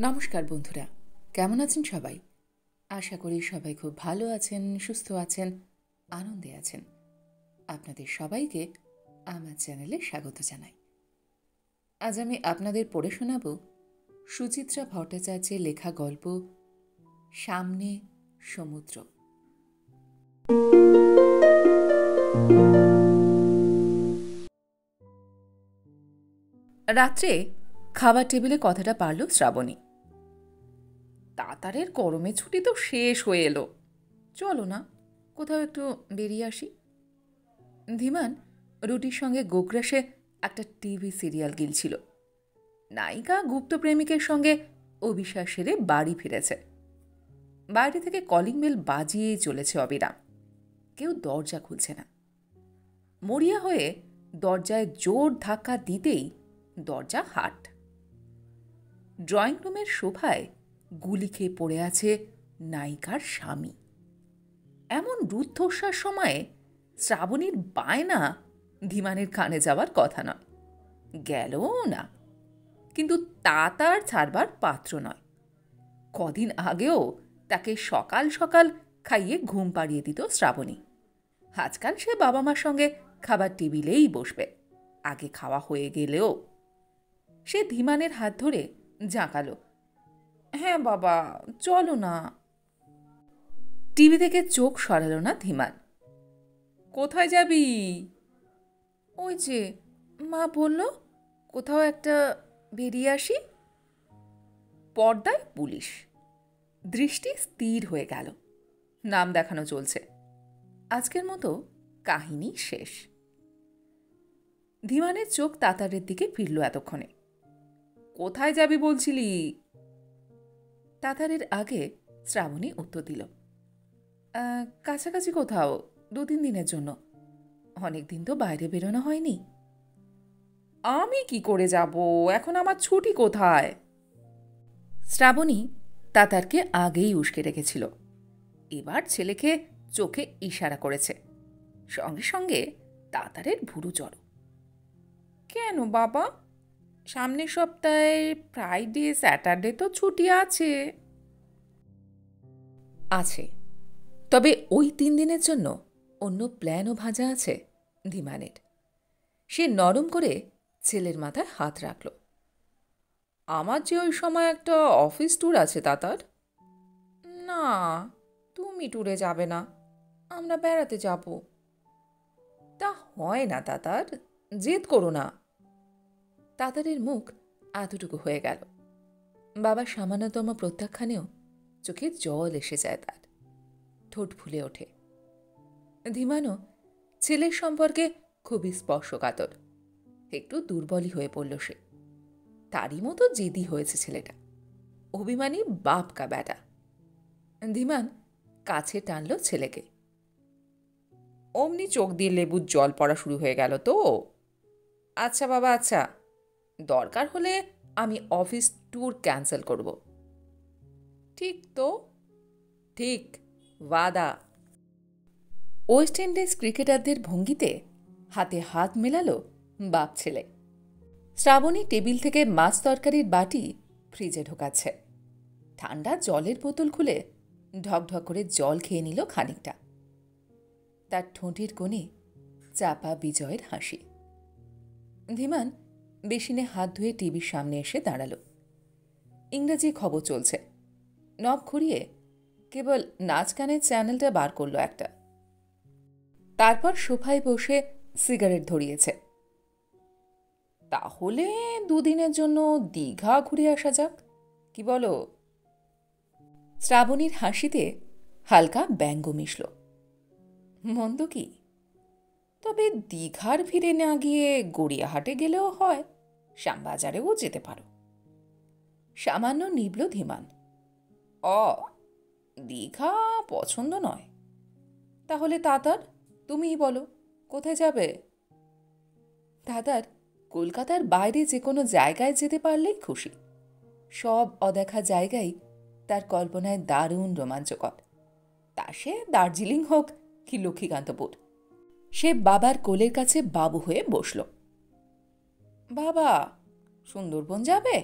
নমস্কার বন্ধুরা, কেমন আছেন সবাই? আশা করি সবাই খুব ভালো আছেন, সুস্থ আছেন, আনন্দে আছেন। আপনাদের সবাইকে আমার চ্যানেলে স্বাগত জানাই। আজ আমি আপনাদের পড়ে শোনাব সুচিত্রা ভট্টাচার্যের লেখা গল্প সামনে সমুদ্র। রাত্রে খাবার টেবিলে কথাটা পারল শ্রাবণী। তাতারের গরমে ছুটি তো শেষ হয়ে এলো, চলো না কোথাও একটু বেরিয়ে আসি। ধীমান রুটির সঙ্গে গোগ্রাসে একটা টিভি সিরিয়াল গিলছিল। নায়িকা গুপ্ত প্রেমিকের সঙ্গে অবিশ্বাস সেরে বাড়ি ফিরেছে। বাইরে থেকে কলিং বেল বাজিয়েই চলেছে অবিরাম। কেউ দরজা খুলছে না। মরিয়া হয়ে দরজায় জোর ধাক্কা দিতেই দরজা হাট। ড্রয়িং রুমের সোফায় গুলি খেয়ে পড়ে আছে নায়িকার স্বামী। এমন রুদ্ধশ্বাস সময়ে শ্রাবণীর বায়না ধীমানের কানে যাওয়ার কথা নয়, গেলও না। কিন্তু তার ছাড়বার পাত্র নয়। কদিন আগেও তাকে সকাল সকাল খাইয়ে ঘুম পাড়িয়ে দিত শ্রাবণী। আজকাল সে বাবা মার সঙ্গে খাবার টেবিলেই বসবে, আগে খাওয়া হয়ে গেলেও। সে ধীমানের হাত ধরে জাঁকালো, হ্যাঁ বাবা চলো না। টিভি থেকে চোখ সরালো না ধীমান। কোথায় যাবি? ওই যে মা বলল কোথাও একটা বেরিয়ে আসি। পর্দায় পুলিশ। দৃষ্টি স্থির হয়ে গেল। নাম দেখানো চলছে। আজকের মতো কাহিনী শেষ। ধীমানের চোখ তাতারের দিকে ফিরল এতক্ষণে। কোথায় যাবি বলছিলি? তাতারের আগে শ্রাবণী উত্তর দিল, কাছাকাছি কোথাও, 2-3 দিনের জন্য। অনেক দিন তো বাইরে বেরোনো হয়নি। আমি কি করে যাব? এখন আমার ছুটি কোথায়? শ্রাবণী তাতারকে আগেই উস্কে রেখেছিল। এবার ছেলেকে চোখে ইশারা করেছে। সঙ্গে সঙ্গে তাতারের ভুরু জড়ো। কেন বাবা? সামনের সপ্তাহে ফ্রাইডে স্যাটারডে তো ছুটি আছে। আছে, তবে ওই 3 দিনের জন্য অন্য প্ল্যানও ভাজা আছে ধীমানের। সে নরম করে ছেলের মাথায় হাত রাখল। আমার যে ওই সময় একটা অফিস ট্যুর আছে তাতার। না, তুমি ট্যুরে যাবে না, আমরা বেড়াতে যাব। তা হয় না তাতার, জেদ করো না। তাতারের মুখ এতটুকু হয়ে গেল। বাবার সামান্যতম প্রত্যাখ্যানেও চোখে জল এসে যায় তার। ঠোঁট ফুলে ওঠে। ধীমানও ছেলের সম্পর্কে খুবই স্পর্শকাতর। একটু দুর্বলই হয়ে পড়ল সে। তারই মতো জেদি হয়েছে ছেলেটা। অভিমানী বাপ কা বেটা। ধীমান কাছে টানল ছেলেকে। অমনি চোখ দিয়ে লেবুর জল পড়া শুরু হয়ে গেল তো। আচ্ছা বাবা, আচ্ছা, দরকার হলে আমি অফিস ট্যুর ক্যান্সেল করব। ঠিক তো? ঠিক, ওয়াদা। ওয়েস্ট ইন্ডিজ ক্রিকেটারদের ভঙ্গিতে হাতে হাত মেলালো বাপ ছেলে। শ্রাবণী টেবিল থেকে মাছ তরকারির বাটি ফ্রিজে ঢোকাচ্ছে। ঠান্ডা জলের বোতল খুলে ঢকঢক করে জল খেয়ে নিল খানিকটা। তার ঠোঁটের কোণে চাপা বিজয়ের হাসি। ধীমান বেসিনে হাত ধুয়ে টিভির সামনে এসে দাঁড়াল। ইংরেজি খবর চলছে। নখ ঘুরিয়ে কেবল নাচ গানের চ্যানেলটা বার করল একটা। তারপর সোফায় বসে সিগারেট ধরিয়েছে। তাহলে 2 দিনের জন্য দীঘা ঘুরে আসা যাক, কি বলো? শ্রাবণীর হাসিতে হালকা ব্যঙ্গ মিশল। মন্দ কি? তবে দীঘার ভিড়ে না গিয়ে গড়িয়াহাটে গেলেও হয়, শ্যামবাজারেও যেতে পারো। সামান্য নিবল ধীমান। দীঘা পছন্দ নয়। তাহলে তাতার, তুমিই বলো কোথায় যাবে? তাতার কলকাতার বাইরে যে কোনো জায়গায় যেতে পারলেই খুশি। সব অদেখা জায়গায় তার কল্পনায় দারুণ রোমাঞ্চকর। তা সে দার্জিলিং হোক কি লক্ষ্মীকান্তপুর। সে বাবার কোলের কাছে বাবু হয়ে বসল। বাবা, সুন্দরবন যাবে?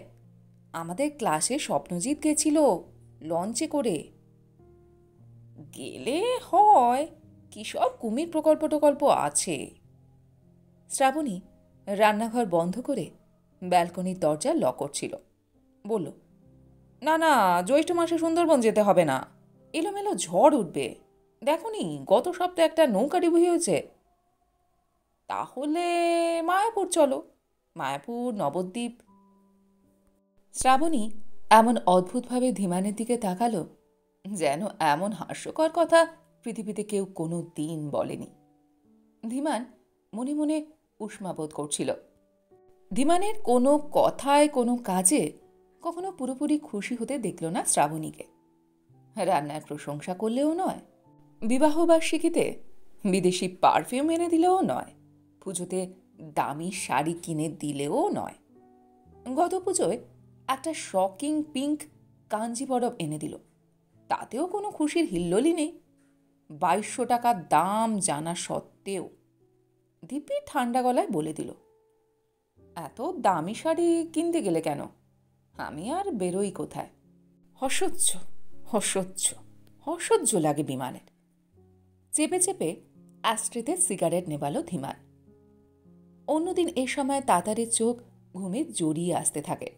আমাদের ক্লাসে স্বপ্নজিৎ গেছিল লঞ্চে করে। গেলে হয়, কী সব কুমির প্রকল্প আছে। শ্রাবণী রান্নাঘর বন্ধ করে ব্যালকনির দরজা লক করছিল। বলল, না না, জ্যৈষ্ঠ মাসে সুন্দরবন যেতে হবে না, এলোমেলো ঝড় উঠবে। দেখনি গত সপ্তাহে একটা নৌকা ডুবি হয়েছে। তাহলে মায়াপুর চলো, মায়াপুর, নবদ্বীপ। শ্রাবণী এমন অদ্ভুতভাবে ধীমানের দিকে তাকালো যেন এমন হাস্যকর কথা পৃথিবীতে কেউ কোনো দিন বলেনি। ধীমান মনে মনে উষ্মাবোধ করছিল। ধীমানের কোনো কথায় কোনো কাজে কখনো পুরোপুরি খুশি হতে দেখল না শ্রাবণীকে। রান্নার প্রশংসা করলেও নয়, বিবাহবার্ষিকীতে বিদেশি পারফিউম এনে দিলেও নয়, পুজোতে দামি শাড়ি কিনে দিলেও নয়। গত পুজোয় একটা শকিং পিঙ্ক কাঞ্জিবরম এনে দিল, তাতেও কোনো খুশির হিল্লোলই নেই। 2200 টাকা দাম জানা সত্ত্বেও। দীপি ঠান্ডা গলায় বলে দিল, এত দামি শাড়ি কিনতে গেলে কেন? আমি আর বেরোই কোথায়। অসহ্য লাগে বিমানের। চেপে চেপে অ্যাস্ট্রিতে সিগারেট নেবালো ধীমান। অন্যদিন এ সময় তাতারের চোখ ঘুমে জড়িয়ে আসতে থাকে,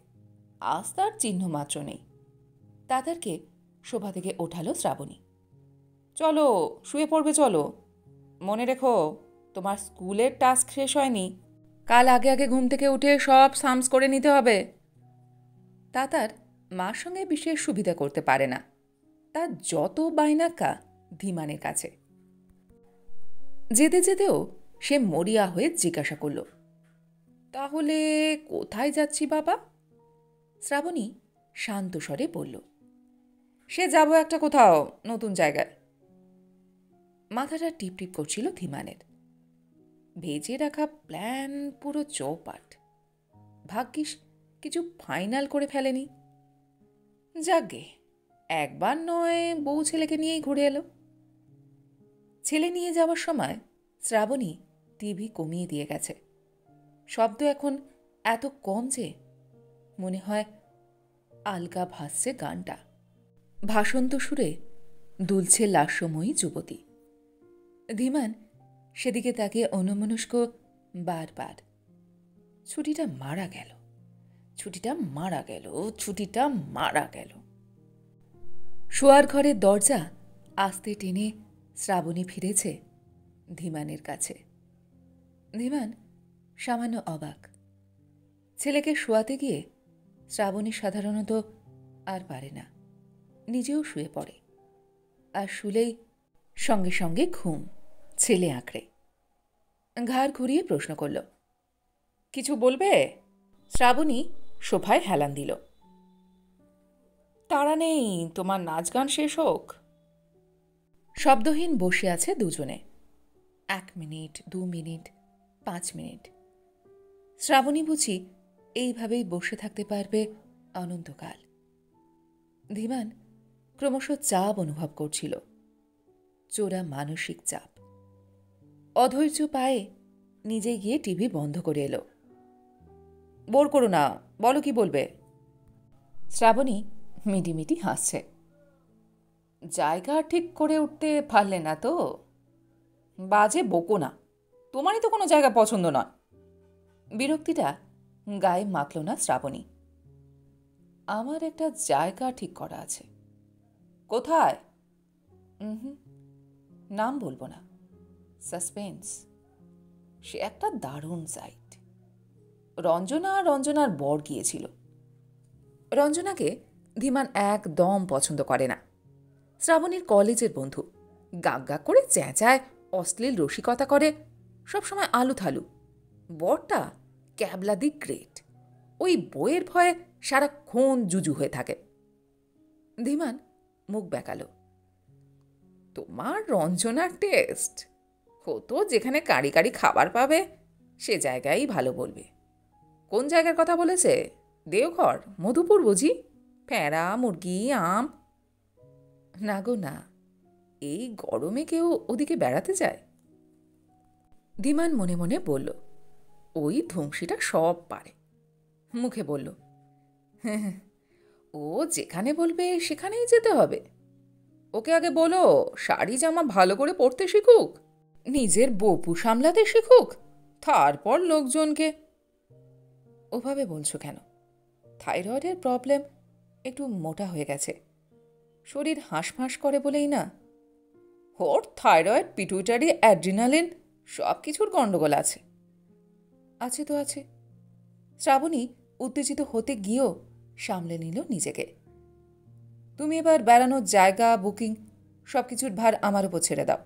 আজ তার চিহ্ন মাত্র নেই। তাতারকে শোভা থেকে ওঠালো শ্রাবণী। চলো, শুয়ে পড়বে চলো। মনে রেখো, তোমার স্কুলের টাস্ক শেষ হয়নি, কাল আগে আগে ঘুম থেকে উঠে সব সামস করে নিতে হবে। তাতার মার সঙ্গে বিশেষ সুবিধা করতে পারে না, তার যত বাইনাক্কা ধীমানের কাছে। যেতে যেতেও সে মরিয়া হয়ে জিজ্ঞাসা করল, তাহলে কোথায় যাচ্ছি বাবা? শ্রাবণী শান্ত স্বরে বলল, সে যাব একটা কোথাও নতুন জায়গায়। মাথাটা টিপটিপ করছিল ধীমানের। ভেজে রাখা প্ল্যান পুরো চৌপাট। ভাগ্যিস কিছু ফাইনাল করে ফেলেনি। যাকগে, একবার নয় বউ ছেলেকে নিয়েই ঘুরে এলো। ছেলে নিয়ে যাওয়ার সময় শ্রাবণী টিভি কমিয়ে দিয়ে গেছে। শব্দ এখন এত কম যে মনে হয় আলগা ভাসছে গানটা। ভাসন্ত সুরে দুলছে লাস্যময়ী যুবতী। ধীমান সেদিকে তাকিয়ে অন্যমনস্ক বারবার। ছুটিটা মারা গেল। শোয়ার ঘরের দরজা আস্তে টেনে শ্রাবণী ফিরেছে ধীমানের কাছে। ধীমান সামান্য অবাক। ছেলেকে শোয়াতে গিয়ে শ্রাবণী সাধারণত আর পারে না, নিজেও শুয়ে পড়ে, আর শুলেই সঙ্গে সঙ্গে ঘুম। ছেলে আঁকড়ে ঘাড় ঘুরিয়ে প্রশ্ন করল, কিছু বলবে? শ্রাবণী সোফায় হেলান দিল। তাড়া নেই, তোমার নাচ গান শেষ হোক। শব্দহীন বসে আছে দুজনে। 1 মিনিট, 2 মিনিট, 5 মিনিট। শ্রাবণী বুঝি এইভাবেই বসে থাকতে পারবে অনন্তকাল। ধীমান ক্রমশ চাপ অনুভব করছিল, চোরা মানসিক চাপ। অধৈর্য পায়ে নিজে গিয়ে টিভি বন্ধ করে এলো। বোর করো না, বলো কি বলবে। শ্রাবণী মিটিমিটি হাসছে। জায়গা ঠিক করে উঠতে পারলে না তো? বাজে বকো না, তোমারই তো কোনো জায়গা পছন্দ নয়। বিরক্তিটা গায়ে মাখল না শ্রাবণী। আমার একটা জায়গা ঠিক করা আছে। কোথায়? নাম বলবো না, সাসপেন্স। সে একটা দারুণ সাইট। রঞ্জনার বর গিয়েছিল। রঞ্জনাকে ধীমান একদম পছন্দ করে না। শ্রাবণীর কলেজের বন্ধু, গাগ করে চেঁচায়, অশ্লীল রসিকতা করে, সবসময় আলু থালু। বরটা ক্যাবলা দি গ্রেট, ওই বইয়ের ভয়ে সারাক্ষণ জুজু হয়ে থাকে। ধীমান মুখ বেঁকালো। তোমার রঞ্জনার টেস্ট হতো যেখানে কারি কারি খাবার পাবে সে জায়গায় ভালো বলবে। কোন জায়গার কথা বলেছে? দেওঘর, মধুপুর বুঝি? প্যাঁড়া, মুরগি, আম। না গো না, এই গরমে কেউ ওদিকে বেড়াতে যায়? ধীমান মনে মনে বলল, ওই ধ্বংসীটা সব পারে। মুখে বলল, ও যেখানে বলবে সেখানেই যেতে হবে। ওকে আগে বলো শাড়ি জামা ভালো করে পরতে শিখুক, নিজের বপু সামলাতে শিখুক, তারপর লোকজনকে। ওভাবে বলছো কেন? থাইরয়েডের প্রবলেম, একটু মোটা হয়ে গেছে, শরীর হাঁসফাঁস করে বলেই না। ওর থাইরয়েড, পিটুইটারি, অ্যাড্রিনালিন সব কিছুর গণ্ডগোল আছে। আছে তো আছে। শ্রাবণী উত্তেজিত হতে গিয়েও সামলে নিল নিজেকে। তুমি এবার বেড়ানোর জায়গা, বুকিং সব কিছুর ভার আমার উপর ছেড়ে দাও।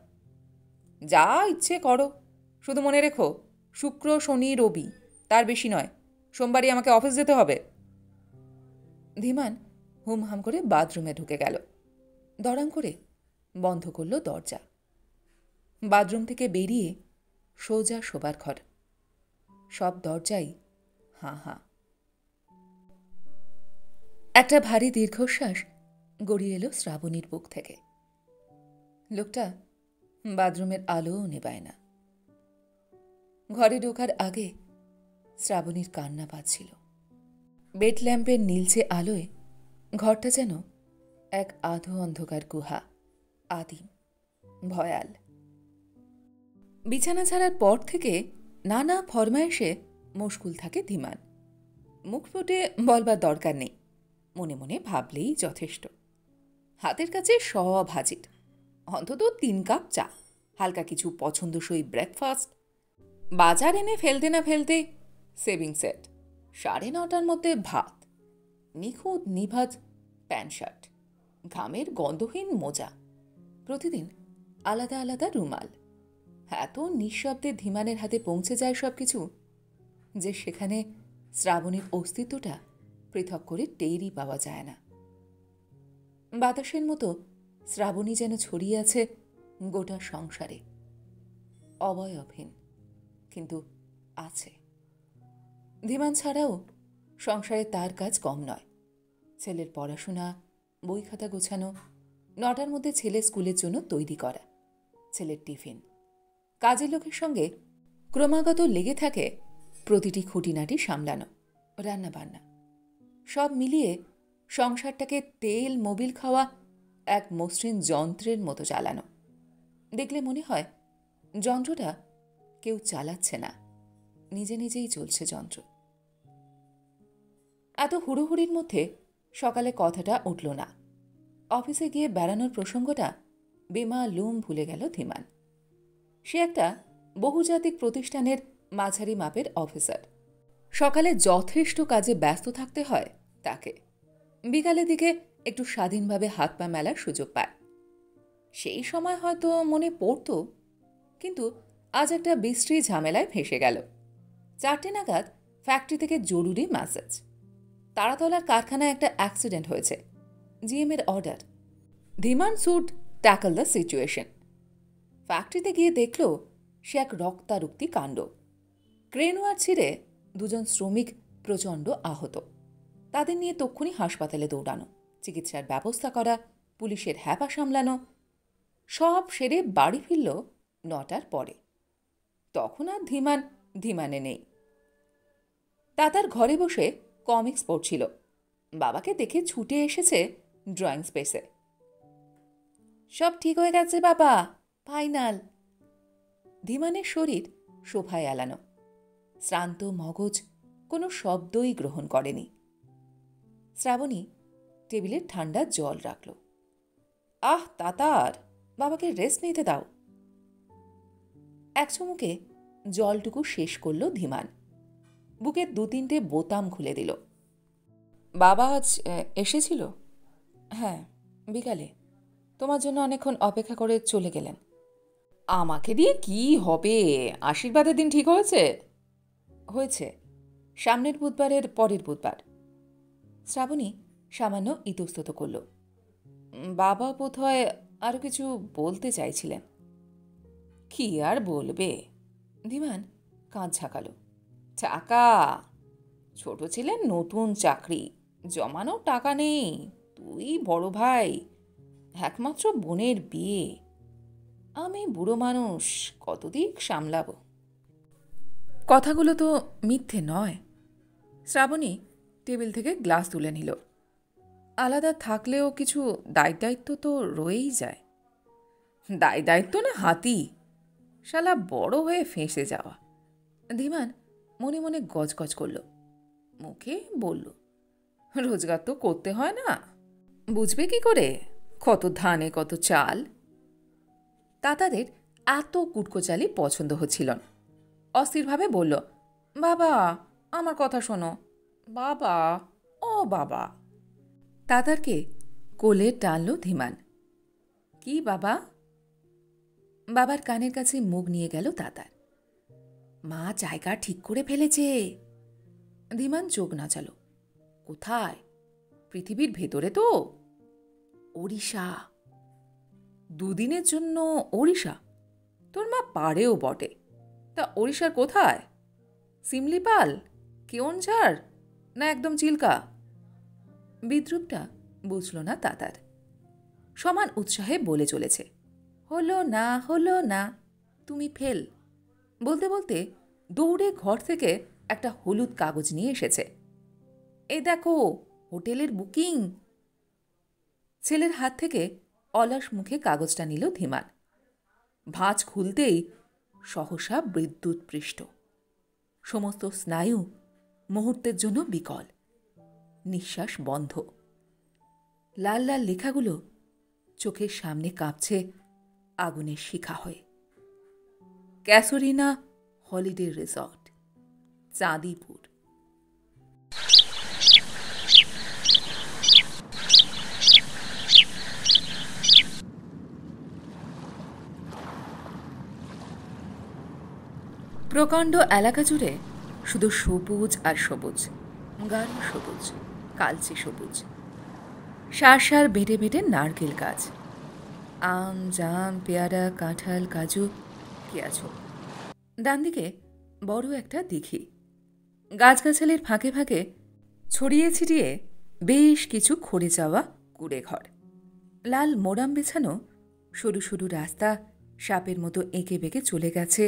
যা ইচ্ছে করো, শুধু মনে রেখো শুক্র, শনি, রবি, তার বেশি নয়, সোমবারই আমাকে অফিস যেতে হবে। ধীমান হুমহাম করে বাথরুমে ঢুকে গেল। দড়াম করে বন্ধ করল দরজা। বাথরুম থেকে বেরিয়ে সোজা শোবার ঘর। সব দরজাই হাঁ হাঁ। একটা ভারী দীর্ঘশ্বাস গড়িয়ে এলো শ্রাবণীর বুক থেকে। লোকটা বাথরুমের আলোও নেবায় না। ঘরে ঢোকার আগে শ্রাবণীর কান্না পাচ্ছিল। বেড ল্যাম্পের নীলচে আলোয় ঘরটা যেন এক আধো অন্ধকার গুহা, আদিম, ভয়াল। বিছানা ছাড়ার পর থেকে নানা ফরমায়েশে মশগুল থাকে ধীমান। মুখ ফুটে বলবার দরকার নেই, মনে মনে ভাবলেই যথেষ্ট। হাতের কাছে সব হাজির, অন্তত 3 কাপ চা, হালকা কিছু পছন্দসই ব্রেকফাস্ট, বাজার এনে ফেলতে না ফেলতে সেভিং সেট, 9:30টার মধ্যে ভাত, নিখুঁত নিভাজ প্যান্ট শার্ট, ঘামের গন্ধহীন মোজা, প্রতিদিন আলাদা আলাদা রুমাল। এত নিঃশব্দে ধীমানের হাতে পৌঁছে যায় সব কিছু যে সেখানে শ্রাবণীর অস্তিত্বটা পৃথক করে টেরই পাওয়া যায় না। বাতাসের মতো শ্রাবণী যেন ছড়িয়ে আছে গোটা সংসারে, অবয়বহীন, কিন্তু আছে। ধীমান ছাড়াও সংসারে তার কাজ কম নয়। ছেলের পড়াশোনা, বই খাতা গোছানো, 9টার মধ্যে ছেলে স্কুলের জন্য তৈরি করা, ছেলের টিফিন, কাজের লোকের সঙ্গে ক্রমাগত লেগে থাকে প্রতিটি খুঁটিনাটি সামলানো, রান্নাবান্না, সব মিলিয়ে সংসারটাকে তেল মোবিল খাওয়া এক মসৃণ যন্ত্রের মতো চালানো। দেখলে মনে হয় যন্ত্রটা কেউ চালাচ্ছে না, নিজে নিজেই চলছে যন্ত্র। এত হুড়োহুড়ির মধ্যে সকালে কথাটা উঠল না। অফিসে গিয়ে বেড়ানোর প্রসঙ্গটা বেমালুম ভুলে গেল ধীমান। সে একটা বহুজাতিক প্রতিষ্ঠানের মাঝারি মাপের অফিসার। সকালে যথেষ্ট কাজে ব্যস্ত থাকতে হয় তাকে, বিকালের দিকে একটু স্বাধীনভাবে হাত পা মেলার সুযোগ পায়। সেই সময় হয়তো মনে পড়ত, কিন্তু আজ একটা বিশ্রী ঝামেলায় ফেঁসে গেল। 4টে নাগাদ ফ্যাক্টরি থেকে জরুরি মেসেজ, তারাতলার কারখানায় একটা অ্যাক্সিডেন্ট হয়েছে, জিএম এর order. Dhiman should tackle the situation. ফ্যাক্টরিতে গিয়ে দেখল সে এক রক্তারক্তি কাণ্ড। ক্রেনওয়ার ছিঁড়ে 2 জন শ্রমিক প্রচণ্ড আহত। তাদের নিয়ে তক্ষুনি হাসপাতালে দৌড়ানো, চিকিৎসার ব্যবস্থা করা, পুলিশের হ্যাপা সামলানো, সব সেরে বাড়ি ফিরল 9টার পরে। তখন আর ধীমানে নেই। তার ঘরে বসে কমিক্স পড়ছিল। বাবাকে দেখে ছুটে এসেছে ড্রয়িং স্পেসে। সব ঠিক হয়ে গেছে বাবা, ফাইনাল। ধীমানের শরীর শোভায় এলানো, শ্রান্ত মগজ কোনো শব্দই গ্রহণ করেনি। শ্রাবণী টেবিলের ঠান্ডা জল রাখল। আহ তাতার, বাবাকে রেস্ট নিতে দাও। এক চুমুকে জলটুকু শেষ করল ধীমান। বুকের 2-3টে বোতাম খুলে দিল। বাবা আজ এসেছিল? হ্যাঁ, বিকালে। তোমার জন্য অনেকক্ষণ অপেক্ষা করে চলে গেলেন। আমাকে দিয়ে কি হবে? আশীর্বাদের দিন ঠিক হয়েছে? হয়েছে, সামনের বুধবারের পরের বুধবার। শ্রাবণী সামান্য ইতস্তত করল। বাবা বোধহয় আরও কিছু বলতে চাইছিলেন। কি আর বলবে? ধীমান কাঁধ ঝাঁকালো। টাকা, ছোট ছেলের নতুন চাকরি, জমানো টাকা নেই, তুই বড় ভাই, একমাত্র বোনের বিয়ে, আমি বুড়ো মানুষ, কত দিক সামলাবো। কথাগুলো তো মিথ্যে নয়। শ্রাবণী টেবিল থেকে গ্লাস তুলে নিল। আলাদা থাকলেও কিছু দায়িত্ব তো রয়েই যায়। দায়িত্ব না হাতি, শালা বড় হয়ে ফেঁসে যাওয়া। ধীমান মনে মনে গজগজ করল, মুখে বলল, রোজগার তো করতে হয় না, বুঝবে কি করে কত ধানে কত চাল। তাতাদের এত কুটকোচালি পছন্দ হচ্ছিল না। অস্থিরভাবে বলল, বাবা আমার কথা শোনো, বাবা, ও বাবা। তাতারকে কোলে টানল ধীমান। কি বাবা? বাবার কানের কাছে মুখ নিয়ে গেল তাতার। মা জায়গা ঠিক করে ফেলেছে। ধীমান চোখ নাচাল। কোথায়? পৃথিবীর ভেতরে তো। ওড়িশা। দুদিনের জন্য ওড়িশা? তোর মা পারেও বটে। তা ওড়িশার কোথায়? সিমলিপাল, কেওনঝাড়, না একদম চিল্কা? বিদ্রুপটা বুঝল না তাতার। সমান উৎসাহে বলে চলেছে, হলো না, হলো না, তুমি ফেল। বলতে বলতে দৌড়ে ঘর থেকে একটা হলুদ কাগজ নিয়ে এসেছে। এই দেখো, হোটেলের বুকিং। ছেলের হাত থেকে অলস মুখে কাগজটা নিল ধীমান। ভাঁজ খুলতেই সহসা বিদ্যুৎপৃষ্ট। সমস্ত স্নায়ু মুহূর্তের জন্য বিকল, নিঃশ্বাস বন্ধ। লাল লাল লেখাগুলো চোখের সামনে কাঁপছে আগুনের শিখা হয়ে। ক্যাসোরিনা হলিডে রিসর্ট, চাঁদিপুর। প্রকাণ্ড এলাকা জুড়ে শুধু সবুজ আর সবুজ, গাঢ় সবুজ, কালচে সবুজ। সার সার বেটে বেটে নারকেল গাছ, আম, জাম, পেয়ারা, কাঁঠাল, কাজু, কি আছো। ডান দিকে বড় একটা দিঘি। গাছগাছালির ফাঁকে ফাঁকে ছড়িয়ে ছিটিয়ে বেশ কিছু খড়ে যাওয়া কুড়ে ঘর। লাল মোরাম বেছানো সরু সরু রাস্তা সাপের মতো এঁকে বেঁকে চলে গেছে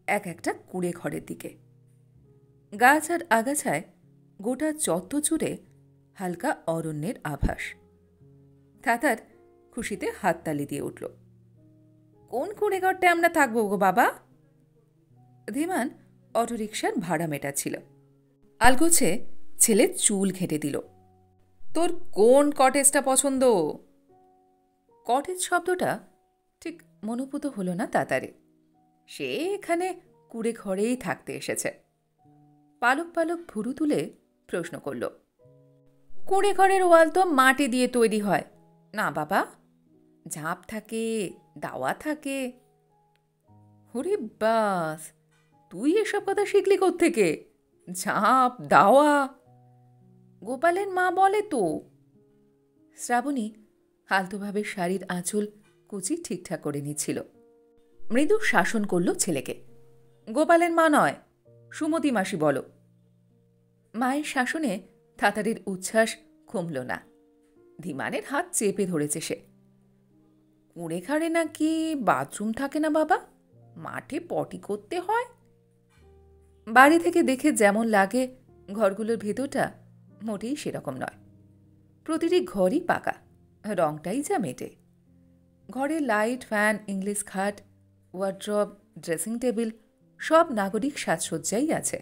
এক একটা কুড়ে ঘরের দিকে। গাছ আর আগাছায় গোটা চত্বর জুড়ে হালকা অরণ্যের আভাস। তাতার খুশিতে হাততালি দিয়ে উঠল। কোন কুড়ে ঘরটা আমরা থাকবো গো বাবা? ধীমান অটোরিকশার ভাড়া মেটাচ্ছিল। আলগোছে ছেলে চুল ঘেঁটে দিল। তোর কোন কটেজটা পছন্দ? কটেজ শব্দটা ঠিক মনোপুত হল না তাতারে। সে এখানে কুড়ে ঘরেই থাকতে এসেছে। পালক পালক ভুরু তুলে প্রশ্ন করল, কুড়ে ঘরের ওয়াল তো মাটি দিয়ে তৈরি হয় না বাবা? ঝাঁপ থাকে, দাওয়া থাকে। হরে বাস, তুই এসব কথা শিখলি কোত্থেকে? ঝাঁপ, দাওয়া? গোপালের মা বলে তো। শ্রাবণী হালতোভাবে শাড়ির আঁচল কুচি ঠিকঠাক করে নিচ্ছিল। মৃদু শাসন করল ছেলেকে। গোপালের মা নয়, সুমতি মাসি বলো। মায়ের শাসনে তাতারির উচ্ছ্বাস কমল না। ধীমানের হাত চেপে ধরেছে সে। কুঁড়ে ঘাড়ে নাকি বাথরুম থাকে না বাবা, মাঠে পটি করতে হয়। বাড়ি থেকে দেখে যেমন লাগে ঘরগুলোর ভেতরটা মোটেই সেরকম নয়। প্রতিটি ঘরই পাকা, রংটাই যা মেটে। ঘরে লাইট, ফ্যান, ইংলিশ খাট, ওয়ার্ড্রব, ড্রেসিং টেবিল সব নাগরিক সাজসজ্জাই আছে।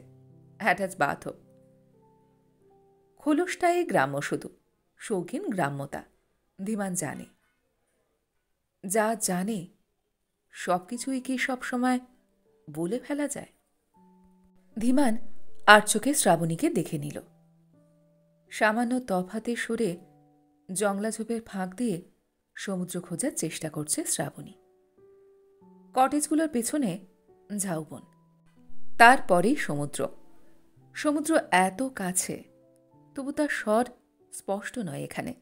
অ্যাটাচ বাথও। খোলসটাই গ্রাম্য, শুধু শৌখিন গ্রাম্যতা। ধীমান জানে, যা জানে সব কিছুই কি সবসময় বলে ফেলা যায়? ধীমান আর চোখে শ্রাবণীকে দেখে নিল। সামান্য তফাতে সরে জংলাঝোপের ফাঁক দিয়ে সমুদ্র খোঁজার চেষ্টা করছে শ্রাবণী। কটেজগুলোর পেছনে ঝাউবন, তারপরেই সমুদ্র। সমুদ্র এত কাছে, তবু তার স্বর স্পষ্ট নয় এখানে।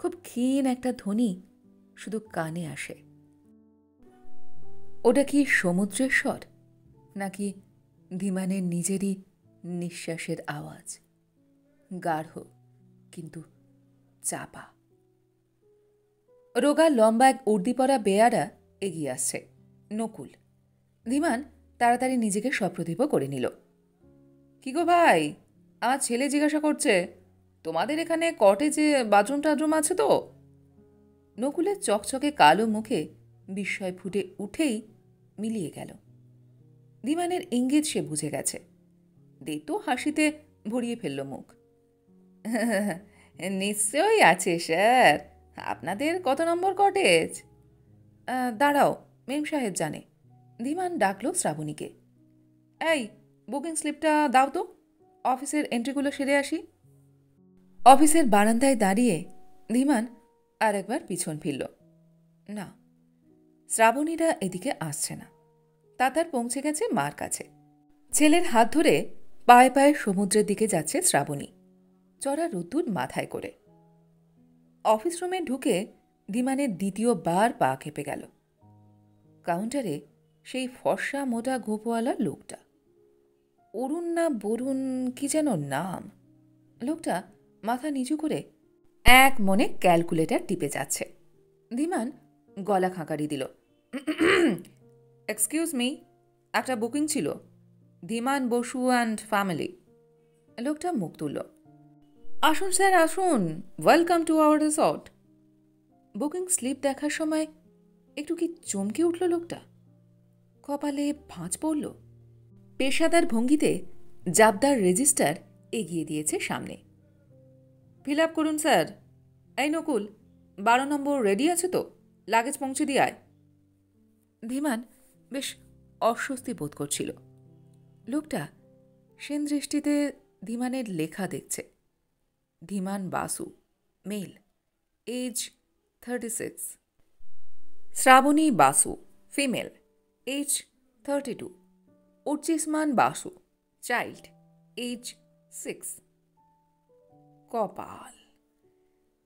খুব ক্ষীণ একটা ধ্বনি শুধু কানে আসে। ওটা কি সমুদ্রের স্বর, নাকি ধীমানের নিজেরই নিঃশ্বাসের আওয়াজ? গাঢ় কিন্তু চাপা। রোগা লম্বা এক উর্দি পরা বেয়ারা এগিয়ে আসছে, নকুল। ধীমান তাড়াতাড়ি নিজেকে সপ্রতিভ করে নিল। কি গো ভাই, আমার ছেলে জিজ্ঞাসা করছে, তোমাদের এখানে কটেজে বাথরুম টাথরুম আছে তো? নকুলের চকচকে কালো মুখে বিস্ময় ফুটে উঠেই মিলিয়ে গেল। ধীমানের ইঙ্গিত সে বুঝে গেছে। দে তো হাসিতে ভরিয়ে ফেলল মুখ। নিশ্চয়ই আছে স্যার। আপনাদের কত নম্বর কটেজ? দাঁড়াও, মেম সাহেব জানে। ধীমান ডাকল শ্রাবণীকে। এই, বুকিং স্লিপটা দাও তো, অফিসের এন্ট্রিগুলো সেরে আসি। অফিসের বারান্দায় দাঁড়িয়ে ধীমান আর একবার পিছন ফিরল। না, শ্রাবণীরা এদিকে আসছে না। তাতার পৌঁছে গেছে মার কাছে। ছেলের হাত ধরে পায়ে পায়ে সমুদ্রের দিকে যাচ্ছে শ্রাবণী, চড়া রোদ্দুর মাথায় করে। অফিস রুমে ঢুকে ধীমানের দ্বিতীয়বার পা খেপে গেল। কাউন্টারে সেই ফর্সা মোটা গোপওয়ালা লোকটা, অরুণ না বরুণ কি যেন নাম। লোকটা মাথা নিচু করে এক মনে ক্যালকুলেটর টিপে যাচ্ছে। ধীমান গলা খাঁকারি দিল। এক্সকিউজ মি, একটা বুকিং ছিল, ধীমান বসু অ্যান্ড ফ্যামিলি। লোকটা মুখ তুলল। আসুন স্যার আসুন, welcome to our resort. Booking slip দেখার সময় একটু কি চমকে উঠল লোকটা। কপালে ভাঁজ পড়ল। পেশাদার ভঙ্গিতে জাবদার রেজিস্টার এগিয়ে দিয়েছে সামনে। ফিল আপ করুন স্যার। এই নকুল, 12 নম্বর রেডি আছে তো? লাগেজ পৌঁছে দিয়ে আয়। ধীমান বেশ অস্বস্তি বোধ করছিল। লোকটা সেন দৃষ্টিতে ধীমানের লেখা দেখছে। Dhiman Basu, male, age 36। Shrabani Basu, female, age 32। Urchisman Basu, child, age 6। কপাল!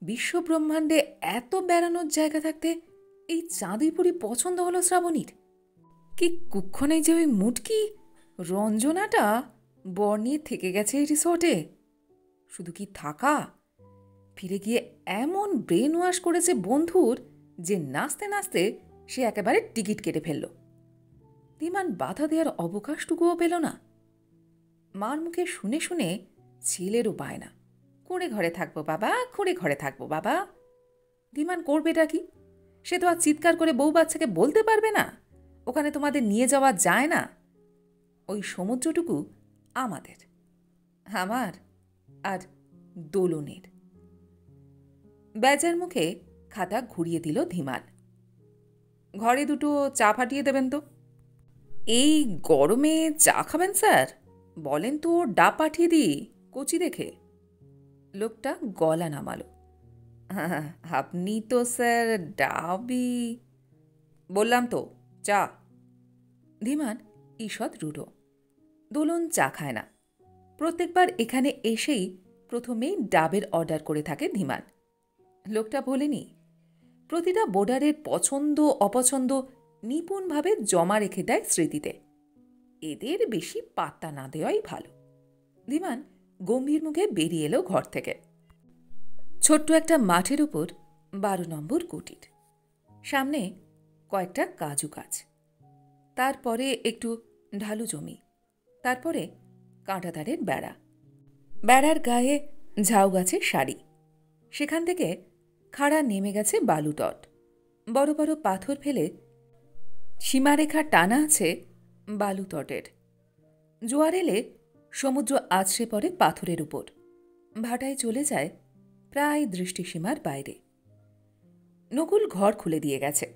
বিশ্বব্রহ্মাণ্ডে এত বেড়ানোর জায়গা থাকতে এই চাঁদিপুরি পছন্দ হলো শ্রাবণীর। কি কুক্ষণে যে ওই মুটকি রঞ্জনাটা বর নিয়ে থেকে গেছে এই রিসর্টে। শুধু কি থাকা, ফিরে গিয়ে এমন ব্রেন ওয়াশ করেছে বন্ধুর যে নাচতে নাচতে সে একেবারে টিকিট কেটে ফেলল। ধীমান বাধা দেওয়ার অবকাশটুকুও পেল না। মার মুখে শুনে শুনে ছেলেরও বায়না, কুঁড়ে ঘরে থাকবো বাবা, কুঁড়ে ঘরে থাকবো বাবা। ধীমান করবেটা কি? সে তো আর চিৎকার করে বউ বাচ্চাকে বলতে পারবে না ওখানে তোমাদের নিয়ে যাওয়া যায় না। ওই সমুদ্রটুকু আমাদের, আমার আর দোলনের। বেজার মুখে খাতা ঘুরিয়ে দিল ধীমান। ঘরে দুটো চা ফাটিয়ে দেবেন তো। এই গরমে চা খাবেন স্যার? বলেন তো ডাব পাঠিয়ে দিই কচি দেখে। লোকটা গলা নামালো। আপনি তো স্যার ডাবই। বললাম তো চা। ধীমান ঈষৎ রূঢ়। দোলন চা খায় না। প্রত্যেকবার এখানে এসেই প্রথমেই ডাবের অর্ডার করে থাকে ধীমান। লোকটা বলেনি, প্রতিটা বোর্ডারের পছন্দ অপছন্দ নিপুণভাবে জমা রেখে দেয় স্মৃতিতে। এদের বেশি পাত্তা না দেওয়াই ভালো। ধীমান গম্ভীর মুখে বেরিয়ে এলো ঘর থেকে। ছোট্ট একটা মাঠের উপর 12 নম্বর কুটির। সামনে কয়েকটা কাজু গাছ, তারপরে একটু ঢালু জমি, তারপরে কাঁটাতারের বেড়া, বেড়ার গায়ে ঝাউ গাছের সারি। সেখান থেকে খাড়া নেমে গেছে বালুতট। বড় বড় পাথর ফেলে সীমারেখা টানা আছে বালুতটের। জোয়ার এলে সমুদ্র আছড়ে পড়ে পাথরের উপর, ভাটায় চলে যায় প্রায় দৃষ্টিসীমার বাইরে। নকুল ঘর খুলে দিয়ে গেছে।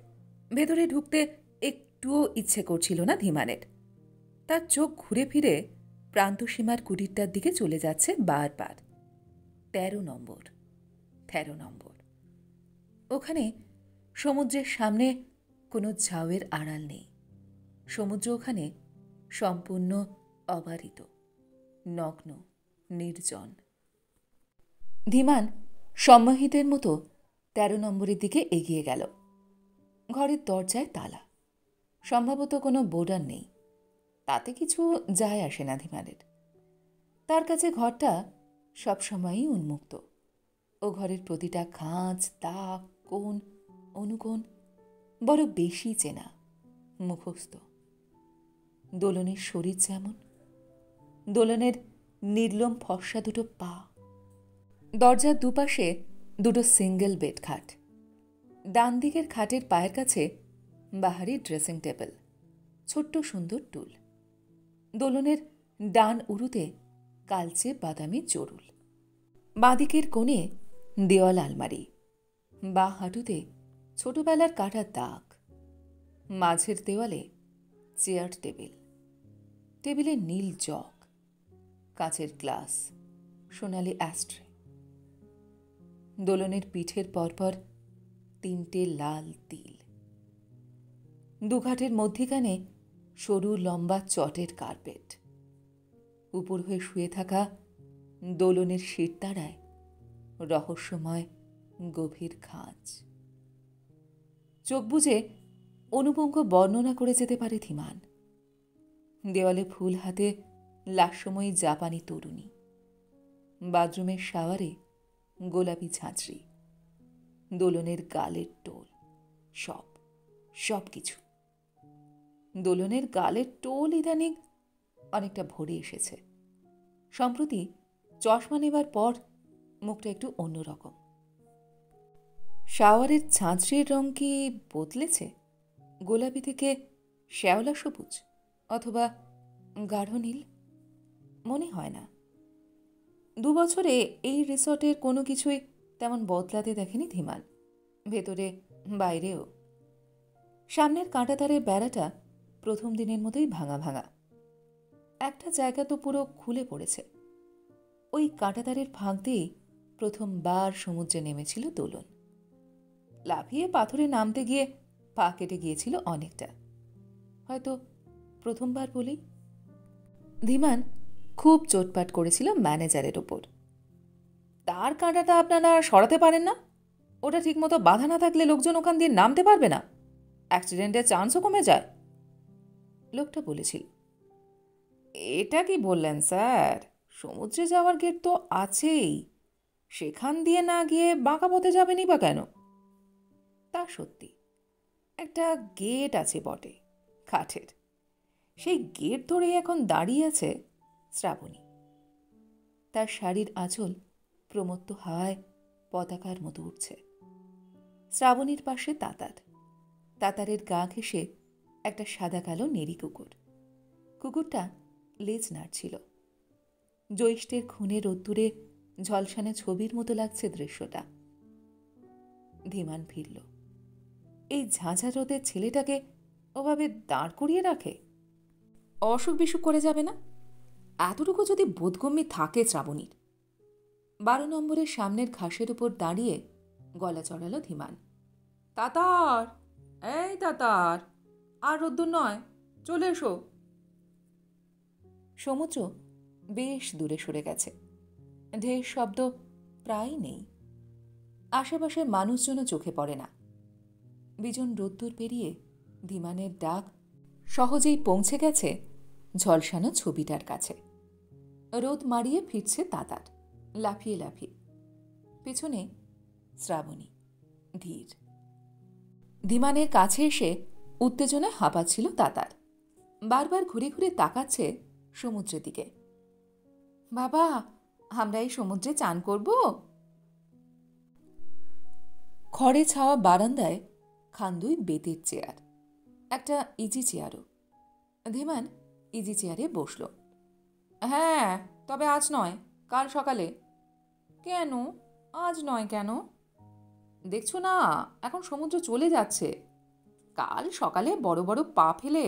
ভেতরে ঢুকতে একটুও ইচ্ছে করছিল না ধীমানের। তার চোখ ঘুরে ফিরে প্রান্তসীমার কুটিরটার দিকে চলে যাচ্ছে বারবার। 13 নম্বর, 13 নম্বর। ওখানে সমুদ্রের সামনে কোনো ঝাউয়ের আড়াল নেই। সমুদ্র ওখানে সম্পূর্ণ অবারিত, নগ্ন, নির্জন। ধীমান সম্মোহিতের মতো 13 নম্বরের দিকে এগিয়ে গেল। ঘরের দরজায় তালা। সম্ভবত কোনো বোর্ডার নেই। তাতে কিছু যায় আসে না ধীমানের। তার কাছে ঘরটা সবসময়ই উন্মুক্ত। ও ঘরের প্রতিটা খাঁজ, তাক, কোণ, অনুকোণ বড় বেশি চেনা, মুখস্থ। দোলনের শরীর যেমন, দোলনের নির্লোম ফর্সা দুটো পা। দরজার দুপাশে দুটো সিঙ্গেল বেড খাট। ডান দিকের খাটের পায়ের কাছে বাহারি ড্রেসিং টেবিল, ছোট্ট সুন্দর টুল। দোলনের ডান উরুতে কালচে বাদামি জরুল। বাঁদিকের কোণে দেওয়াল আলমারি, বা হাঁটুতে ছোটবেলার কাটার দাগ। মাঝের দেওয়ালে চেয়ার টেবিল, টেবিলে নীল জগ, কাঁচের গ্লাস, সোনালি অ্যাস্ট্রে। দোলনের পিঠের পরপর 3টে লাল তিল। দুঘাটের মধ্যিখানে সরু লম্বা চটের কার্পেট। উপর হয়ে শুয়ে থাকা দোলনের শিরদাঁড়ায় রহস্যময় গভীর খাঁজ। চোখ বুজে অনুপঙ্গ বর্ণনা করে যেতে পারে ধীমান। দেওয়ালে ফুল হাতে লাস্যময়ী জাপানি তরুণী, বাথরুমের শাওয়ারে গোলাপি ঝাঁঝরি, দোলনের গালের টোল, সব কিছু। দোলনের গালের টোল ইদানিং অনেকটা ভরে এসেছে। সম্প্রতি চশমা নেবার পর মুখটা একটু অন্যরকম। শাওয়ারের ঝাঁঝরির রং কি বদলেছে? গোলাপি থেকে শ্যাওলা সবুজ, অথবা গাঢ় নীল? মনে হয় না। 2 বছরে এই রিসর্টের কোনো কিছুই তেমন বদলাতে দেখেনি ধীমান, ভেতরে বাইরেও। সামনের কাঁটাতারের বেড়াটা প্রথম দিনের মতোই ভাঙা ভাঙা। একটা জায়গা তো পুরো খুলে পড়েছে। ওই কাঁটাতারের ফাঁক দিয়েই প্রথমবার সমুদ্রে নেমেছিল দোলন। লাফিয়ে পাথরে নামতে গিয়ে পা কেটে গিয়েছিল অনেকটা, হয়তো প্রথমবার বলেই। ধীমান খুব চোটপাট করেছিল ম্যানেজারের ওপর। তার কাঁটাটা আপনারা সরাতে পারেন না? ওটা ঠিকমতো বাঁধা না থাকলে লোকজন ওখান দিয়ে নামতে পারবে না, অ্যাক্সিডেন্টের চান্সও কমে যায়, লোকটা বলেছিল। এটা কি বললেন স্যার? সমুদ্রে যাওয়ার গেট তো আছেই, সেখান দিয়ে না গিয়ে বাঁকা পথে যাবেনই বা কেন? তা সত্যি, একটা গেট আছে বটে, কাঠের। সেই গেট ধরেই এখন দাঁড়িয়ে আছে শ্রাবণী। তার শাড়ির আঁচল প্রমত্ত হাওয়ায় পতাকার মতো উঠছে। শ্রাবণীর পাশে তাতারের গা ঘেঁষে একটা সাদা কালো নেড়ি কুকুর। কুকুরটা লেজ নাড়ছিল। জ্যৈষ্ঠের খুনে রোদ্দুরে ঝলসানো ছবির মতো লাগছে দৃশ্যটা। ধীমান ফিরল। এই ঝাঁঝা রোদের ছেলেটাকে ওভাবে দাঁড় করিয়ে রাখে? অসুখ বিসুখ করে যাবে না? এতটুকু যদি বোধগম্যি থাকে শ্রাবণীর। 12 নম্বরের সামনের ঘাসের উপর দাঁড়িয়ে গলা চড়ালো ধীমান। তাতার, এই তাতার, আর রোদ্দুর নয়, চলে এসো। সমুদ্র বেশ দূরে সরে গেছে। ঢের শব্দ প্রায় নেই। আশেপাশের মানুষজনও চোখে পড়ে না। বিজন রোদ্দুর পেরিয়ে ধীমানের ডাক সহজেই পৌঁছে গেছে ঝলসানো ছবিটার কাছে। রোদ মারিয়ে ফিরছে তাতার, লাফিয়ে লাফিয়ে। পেছনে শ্রাবণী ধীর। ধীমানের কাছে এসে উত্তেজনায় হাঁপাচ্ছিল তাতার। বারবার ঘুরে ঘুরে তাকাচ্ছে সমুদ্রের দিকে। বাবা, আমরা এই সমুদ্রে চান করব? খড়ে ছাওয়া বারান্দায় খান্দুই বেতের চেয়ার, একটা ইজি চেয়ারও। ধীমান ইজি চেয়ারে বসল। হ্যাঁ, তবে আজ নয়, কাল সকালে। কেন আজ নয় কেন? দেখছো না, এখন সমুদ্র চলে যাচ্ছে। কাল সকালে বড় বড় পা ফেলে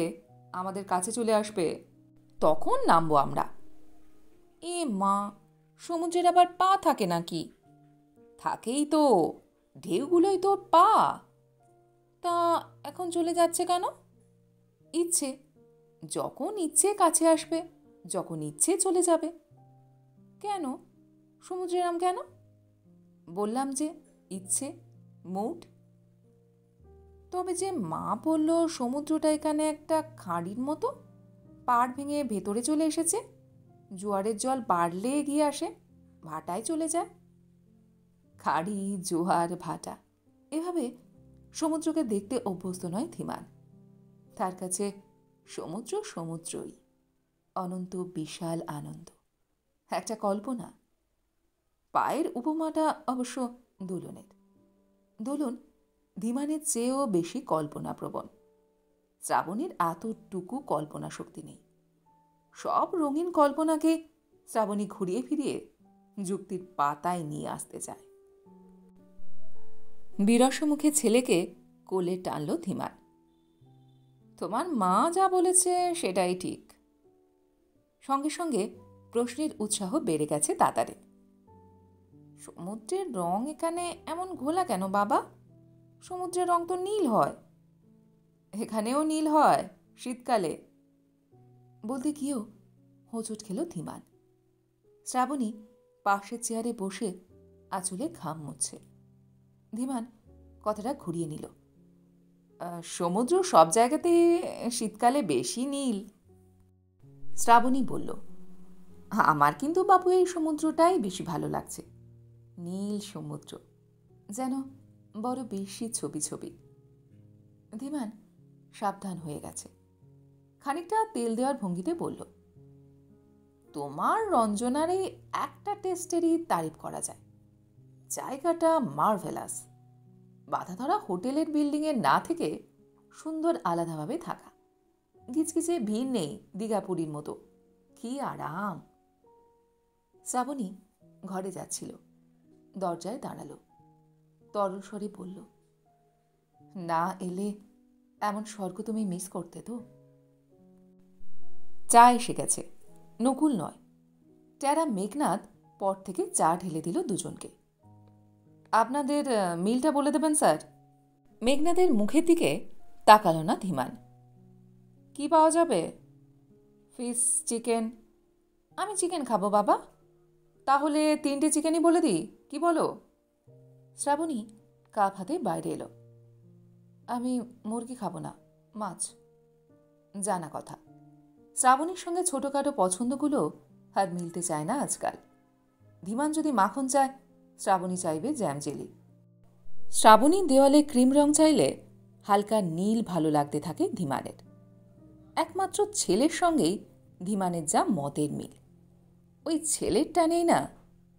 আমাদের কাছে চলে আসবে, তখন নামবো আমরা। এ মা, সমুদ্রের আবার পা থাকে নাকি? থাকেই তো, ঢেউগুলোই তো পা। তা এখন চলে যাচ্ছে কেন? ইচ্ছে, যখন ইচ্ছে কাছে আসবে, যখন ইচ্ছে চলে যাবে। কেন সমুদ্রের নাম কেন? বললাম যে ইচ্ছে, মুড। তবে যে মা বলল সমুদ্রটা এখানে একটা খাঁড়ির মতো, পাড় ভেঙে ভেতরে চলে এসেছে, জোয়ারের জল বাড়লে এগিয়ে আসে, ভাটায় চলে যায়। খাঁড়ি, জোয়ার, ভাটা, এভাবে সমুদ্রকে দেখতে অভ্যস্ত নয় ধীমান। তার কাছে সমুদ্র সমুদ্রই, অনন্ত বিশাল আনন্দ। একটা কল্পনা। পায়ের উপমাটা অবশ্য দোলনের। দোলন ধীমানের চেয়েও বেশি কল্পনাপ্রবণ। শ্রাবণীর এতটুকু কল্পনা শক্তি নেই। সব রঙিন কল্পনাকে শ্রাবণী ঘুরিয়ে ফিরিয়ে যুক্তির পাতায় নিয়ে আসতে চায়। বিরস মুখে ছেলেকে কোলে টানল ধীমান। তোমার মা যা বলেছে সেটাই ঠিক। সঙ্গে সঙ্গে প্রশ্নের উৎসাহ বেড়ে গেছে তাতারে। সমুদ্রের রং এখানে এমন ঘোলা কেন বাবা? সমুদ্রের রং তো নীল হয়। এখানেও নীল হয় শীতকালে। বলতে গিয়েও হোঁচট খেল ধীমান। শ্রাবণী পাশের চেয়ারে বসে আঁচলে ঘাম মুছছে। ধীমান কথাটা ঘুরিয়ে নিল। সমুদ্র সব জায়গাতে শীতকালে বেশি নীল। শ্রাবণী বলল, আমার কিন্তু বাবু এই সমুদ্রটাই বেশি ভালো লাগছে। নীল সমুদ্র, যেন বড় বেশি ছবি ছবি। ধীমান সাবধান হয়ে গেছে। খানিকটা তেল দেওয়ার ভঙ্গিতে বলল, তোমার রঞ্জনার এই একটা টেস্টেরই তারিফ করা যায়। জায়গাটা মার্ভেলাস। বাধা ধরা হোটেলের বিল্ডিংয়ে না থেকে সুন্দর আলাদাভাবে থাকা। গিজগিজে ভিড় নেই দীঘাপুরীর মতো। কি আরাম। শ্রাবণী ঘরে যাচ্ছিল, দরজায় দাঁড়ালো। তরল স্বরে বলল, না এলে এমন স্বর্গ তুমি মিস করতে তো? চা এসে গেছে। নকুল নয়, টেরা মেঘনাদ পর থেকে চা ঢেলে দিল দুজনকে। আপনাদের মিলটা বলে দেবেন স্যার। মেঘনাদের মুখের দিকে তাকালো না ধীমান। কি পাওয়া যাবে? Fish, chicken. আমি চিকেন খাবো বাবা। তাহলে 3টে চিকেনই বলে দিই, কি বলো? শ্রাবণী কাপ হাতে বাইরে এলো। আমি মুরগি খাবো না, মাছ। জানা কথা। শ্রাবণীর সঙ্গে ছোটোখাটো পছন্দগুলো আর মিলতে চায় না আজকাল। ধীমান যদি মাখন চায়, শ্রাবণী চাইবে জ্যাম জেলি। শ্রাবণী দেওয়ালে ক্রিম রং চাইলে হালকা নীল ভালো লাগতে থাকে ধীমানের। একমাত্র ছেলের সঙ্গেই ধীমানের যা মতের মিল। ওই ছেলের টানেই না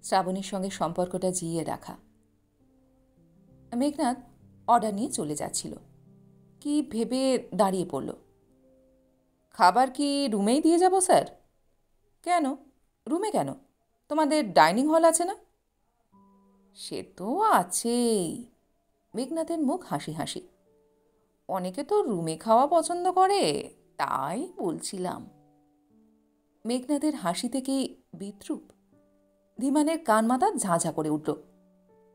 শ্রাবণীর সঙ্গে সম্পর্কটা জিইয়ে রাখা। মেঘনাদ অর্ডার নিয়ে চলে যাচ্ছিল। কি ভেবে দাঁড়িয়ে পড়ল। খাবার কি রুমেই দিয়ে যাব স্যার? কেন রুমে কেন? তোমাদের ডাইনিং হল আছে না? সে তো আছেই। মেঘনাথের মুখ হাসি হাসি। অনেকে তো রুমে খাওয়া পছন্দ করে, তাই বলছিলাম। মেঘনাথের হাসি থেকেই বিদ্রূপ। ধীমানের কান মাথা ঝাঁঝা করে উঠল।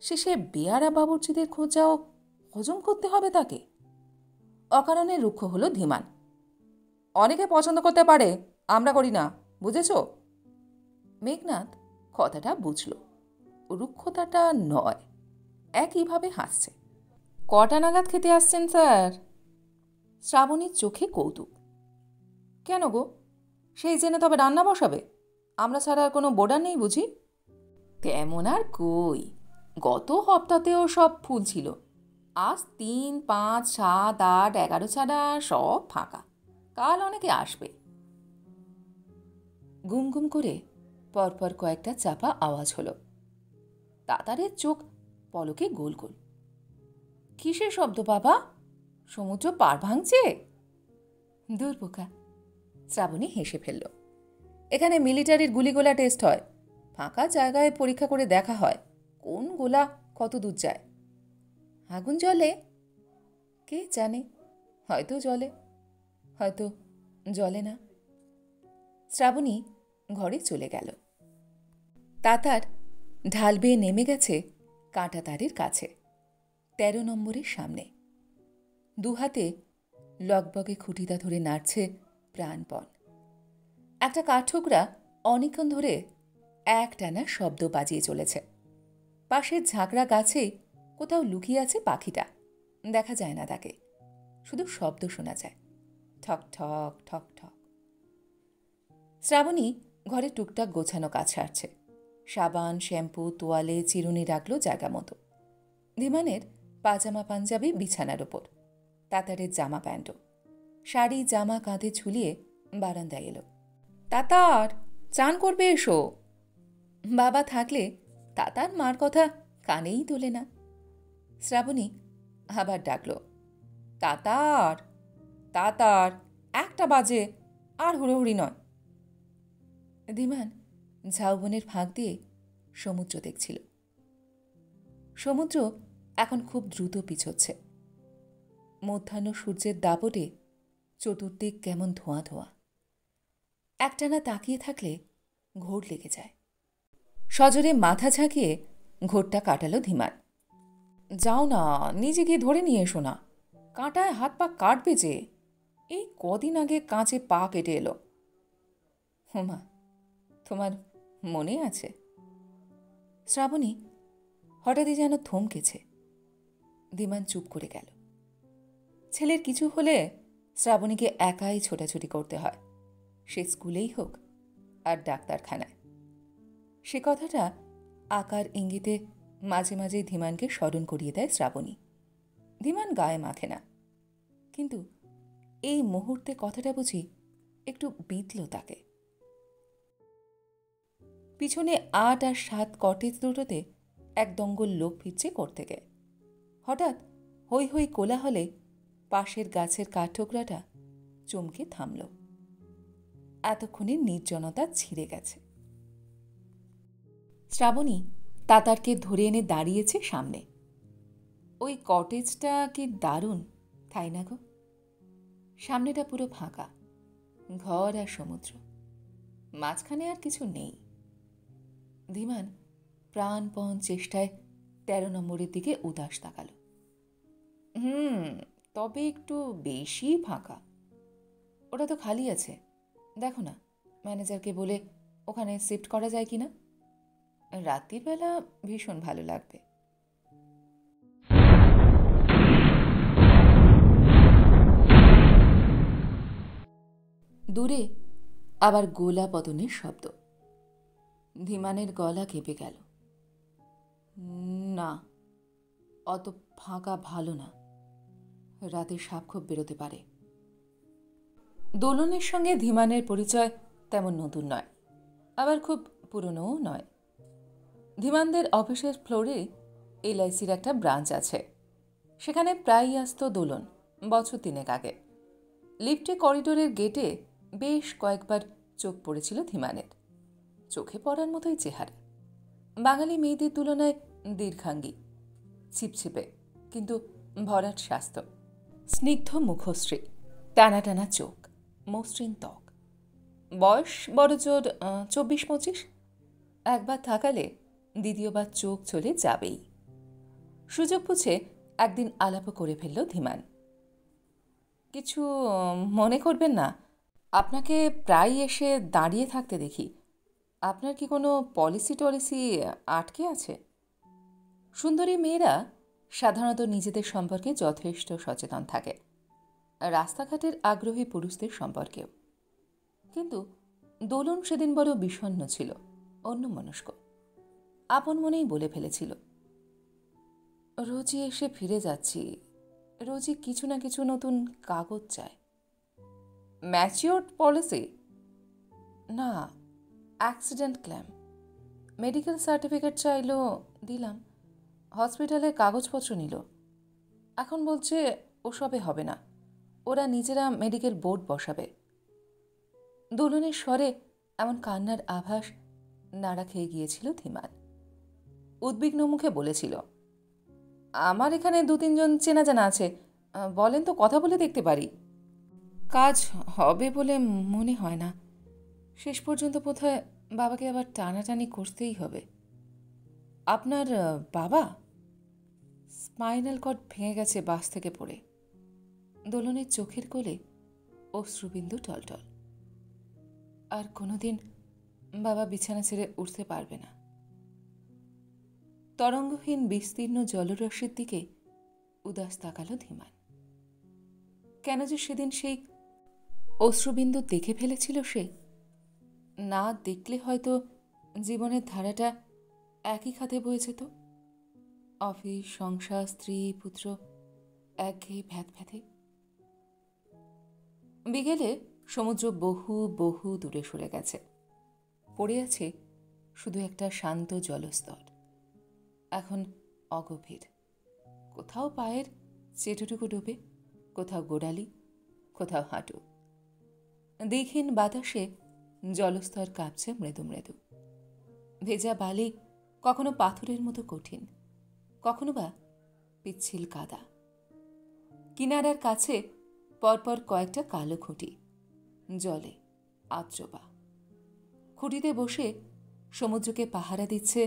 শেষে বেয়ারা বাবুর্চিদের খোঁজাও হজম করতে হবে তাকে। অকারণে রুক্ষ হলো ধীমান। অনেকে পছন্দ করতে পারে, আমরা করি না, বুঝেছ? মেঘনাথ কথাটা বুঝল। রুক্ষতাটা নয়, একইভাবে হাসছে। কটা নাগাদ খেতে আসছেন স্যার? শ্রাবণীর চোখে কৌতুক। কেন গো, সেই জেনে তবে রান্না বসাবে? আমরা ছাড়া আর কোনো বোর্ডার নেই বুঝি? তেমন আর কই, গত হপ্তাতেও সব ফুল ছিল। আজ 3, 5, 7, 8, 11 ছাড়া সব ফাঁকা। কাল অনেকে আসবে। গুম গুম করে পরপর কয়েকটা চাপা আওয়াজ হলো। তাতারের চোখ পলকে গোল গোল। কিসের শব্দ বাবা? সমুদ্র পার ভাঙছে? দূর বোকা। শ্রাবণী হেসে ফেলল। এখানে মিলিটারির গুলিগোলা টেস্ট হয়। ফাঁকা জায়গায় পরীক্ষা করে দেখা হয় কোন গোলা কত দূর যায়। আগুন জ্বলে? কে জানে, হয়তো জ্বলে, হয়তো জ্বলে না। শ্রাবণী ঘরে চলে গেল। তাতার ঢাল বেয়ে নেমে গেছে কাঁটা তারের কাছে, 13 নম্বরের সামনে। দুহাতে লগবগে খুঁটিটা ধরে নাড়ছে প্রাণপণ। একটা কাঠঠোকরা অনেকক্ষণ ধরে একটানা শব্দ বাজিয়ে চলেছে। পাশের ঝাঁকড়া গাছে কোথাও লুকিয়ে আছে পাখিটা। দেখা যায় না তাকে, শুধু শব্দ শোনা যায়, ঠক ঠক ঠক ঠক। শ্রাবণী ঘরে টুকটাক গোছানো কাজ সারছে। সাবান, শ্যাম্পু, তোয়ালে, চিরুনি রাখল জায়গা মতো। ধীমানের পাজামা পাঞ্জাবি বিছানার ওপর, তাতারের জামা প্যান্টও। শাড়ি জামা কাঁধে ঝুলিয়ে বারান্দায় এলো। তাতার, চান করবে এসো। বাবা থাকলে তাতার মার কথা কানেই তোলে না। শ্রাবণী আবার ডাকল, তাতার, তাতার, 1টা বাজে, আর হুড়োহুড়ি নয়। ধীমান ঝাউবনের ফাঁক দিয়ে সমুদ্র দেখছিল। সমুদ্র এখন খুব দ্রুত পিছোচ্ছে। মধ্যাহ্ন সূর্যের দাপটে চতুর্দিক কেমন ধোঁয়া ধোঁয়া। একটানা তাকিয়ে থাকলে ঘোর লেগে যায়। সজোরে মাথা ঝাঁকিয়ে ঘোরটা কাটালো ধীমান। যাও না, নিজে গিয়ে ধরে নিয়ে এসো না, কাঁটায় হাত পা কাটবে যে। এই কদিন আগে কাঁচে পা কেটে এলো। হোমা, তোমার মনে আছে? শ্রাবণী হঠাৎই যেন থমকেছে। ধীমান চুপ করে গেল। ছেলের কিছু হলে শ্রাবণীকে একাই ছোটাছুটি করতে হয়, সে স্কুলেই হোক আর ডাক্তারখানায়। সে কথাটা আকার ইঙ্গিতে মাঝে মাঝেই ধীমানকে স্মরণ করিয়ে দেয় শ্রাবণী। ধীমান গায়ে মাখে না, কিন্তু এই মুহূর্তে কথাটা বুঝি একটু বিঁধল তাকে। পিছনে 8 আর 7 কটেজ দুটোতে এক দঙ্গল লোক ফিরছে থেকে। হঠাৎ হৈ হৈ কোলাহলে পাশের গাছের কাঠঠোকরাটা চমকে থামল। এতক্ষণে নির্জনতা ছিঁড়ে গেছে। শ্রাবণী তাতারকে ধরে এনে দাঁড়িয়েছে সামনে। ওই কটেজটা কি দারুণ, তাই না গো? সামনেটা পুরো ফাঁকা, ঘর আর সমুদ্র, মাঝখানে আর কিছু নেই। ধীমান প্রাণপণ চেষ্টায় 13 নম্বরের দিকে উদাস তাকাল। তবে একটু বেশি ফাঁকা। ওটা তো খালি আছে, দেখো না, ম্যানেজারকে বলে ওখানে শিফট করা যায় কিনা। রাত্রির বেলা ভীষণ ভালো লাগবে। দূরে আবার গোলা পতনের শব্দ। ধীমানের গলা কেঁপে গেল। না, অত ফাঁকা ভালো না, রাতে সাপ খুব বেরোতে পারে। দোলনের সঙ্গে ধীমানের পরিচয় তেমন নতুন নয়, আবার খুব পুরনোও নয়। ধীমানদের অফিসের ফ্লোরে LICর একটা ব্রাঞ্চ আছে। সেখানে প্রায়ই আসতো দোলন, বছর 3 আগে। লিফটে করিডোরের গেটে বেশ কয়েকবার চোখ পড়েছিল ধীমানের। চোখে পড়ার মতোই চেহারা, বাঙালি মেয়েদের তুলনায় দীর্ঘাঙ্গী, ছিপছিপে কিন্তু ভরাট স্বাস্থ্য, স্নিগ্ধ মুখশ্রী, টানা টানা চোখ, মসৃণ ত্বক। বয়স বড়জোর 24-25। একবার থাকালে দ্বিতীয়বার চোখ চলে যাবেই। সুযোগ বুঝে একদিন আলাপ করে ফেলল ধীমান। কিছু মনে করবেন না, আপনাকে প্রায় এসে দাঁড়িয়ে থাকতে দেখি। আপনার কি কোনো পলিসি আটকে আছে? সুন্দরী মেয়েরা সাধারণত নিজেদের সম্পর্কে যথেষ্ট সচেতন থাকে, রাস্তাঘাটের আগ্রহী পুরুষদের সম্পর্কেও। কিন্তু দোলন সেদিন বড় বিষণ্ণ ছিল, অন্যমনস্ক। আপন মনেই বলে ফেলেছিল, রোজই এসে ফিরে যাচ্ছি, রোজই কিছু না কিছু নতুন কাগজ চায়। ম্যাচিওরড পলিসি না, অ্যাক্সিডেন্ট ক্লেম। মেডিকেল সার্টিফিকেট চাইলো, দিলাম। হসপিটালের কাগজপত্র নিল, এখন বলছে ওসবে হবে না, ওরা নিজেরা মেডিকেল বোর্ড বসাবে। দোলনের স্বরে এমন কান্নার আভাস নাড়া খেয়ে গিয়েছিল ধীমান। উদ্বিগ্ন মুখে বলেছিল, আমার এখানে 2-3 জন চেনা জানা আছে, বলেন তো কথা বলে দেখতে পারি। কাজ হবে বলে মনে হয় না, শেষ পর্যন্ত বোধহয় বাবাকে আবার টানাটানি করতেই হবে। আপনার বাবা? স্পাইনাল কর্ড ভেঙে গেছে বাস থেকে পড়ে। দোলনের চোখের কোলে অশ্রুবিন্দু টলটল। আর কোনোদিন বাবা বিছানা ছেড়ে উঠতে পারবে না। তরঙ্গহীন বিস্তীর্ণ জলরাশির দিকে উদাস তাকালো ধীমান। কেন যে সেদিন সেই অশ্রুবিন্দু দেখে ফেলেছিল সে, না দেখলে হয়তো জীবনের ধারাটা একই খাতে বয়ে যেত। অফিস, সংসার, স্ত্রী, পুত্র, একঘেয়ে ভ্যাতভ্যাতে। বিকেলে সমুদ্র বহু বহু দূরে সরে গেছে। পড়ে আছে শুধু একটা শান্ত জলস্তর। এখন অগভীর, কোথাও পায়ের চেটুটুকু ডোবে, কোথাও গোড়ালি, কোথাও হাঁটু। দীঘিন বাতাসে জলস্তর কাঁপছে মৃদু মৃদু। ভেজা বালি কখনো পাথরের মতো কঠিন, কখনো বা পিচ্ছিল কাদা। কিনারার কাছে পরপর কয়েকটা কালো খুঁটি, জলে আদ্রবা। খুঁটিতে বসে সমুদ্রকে পাহারা দিচ্ছে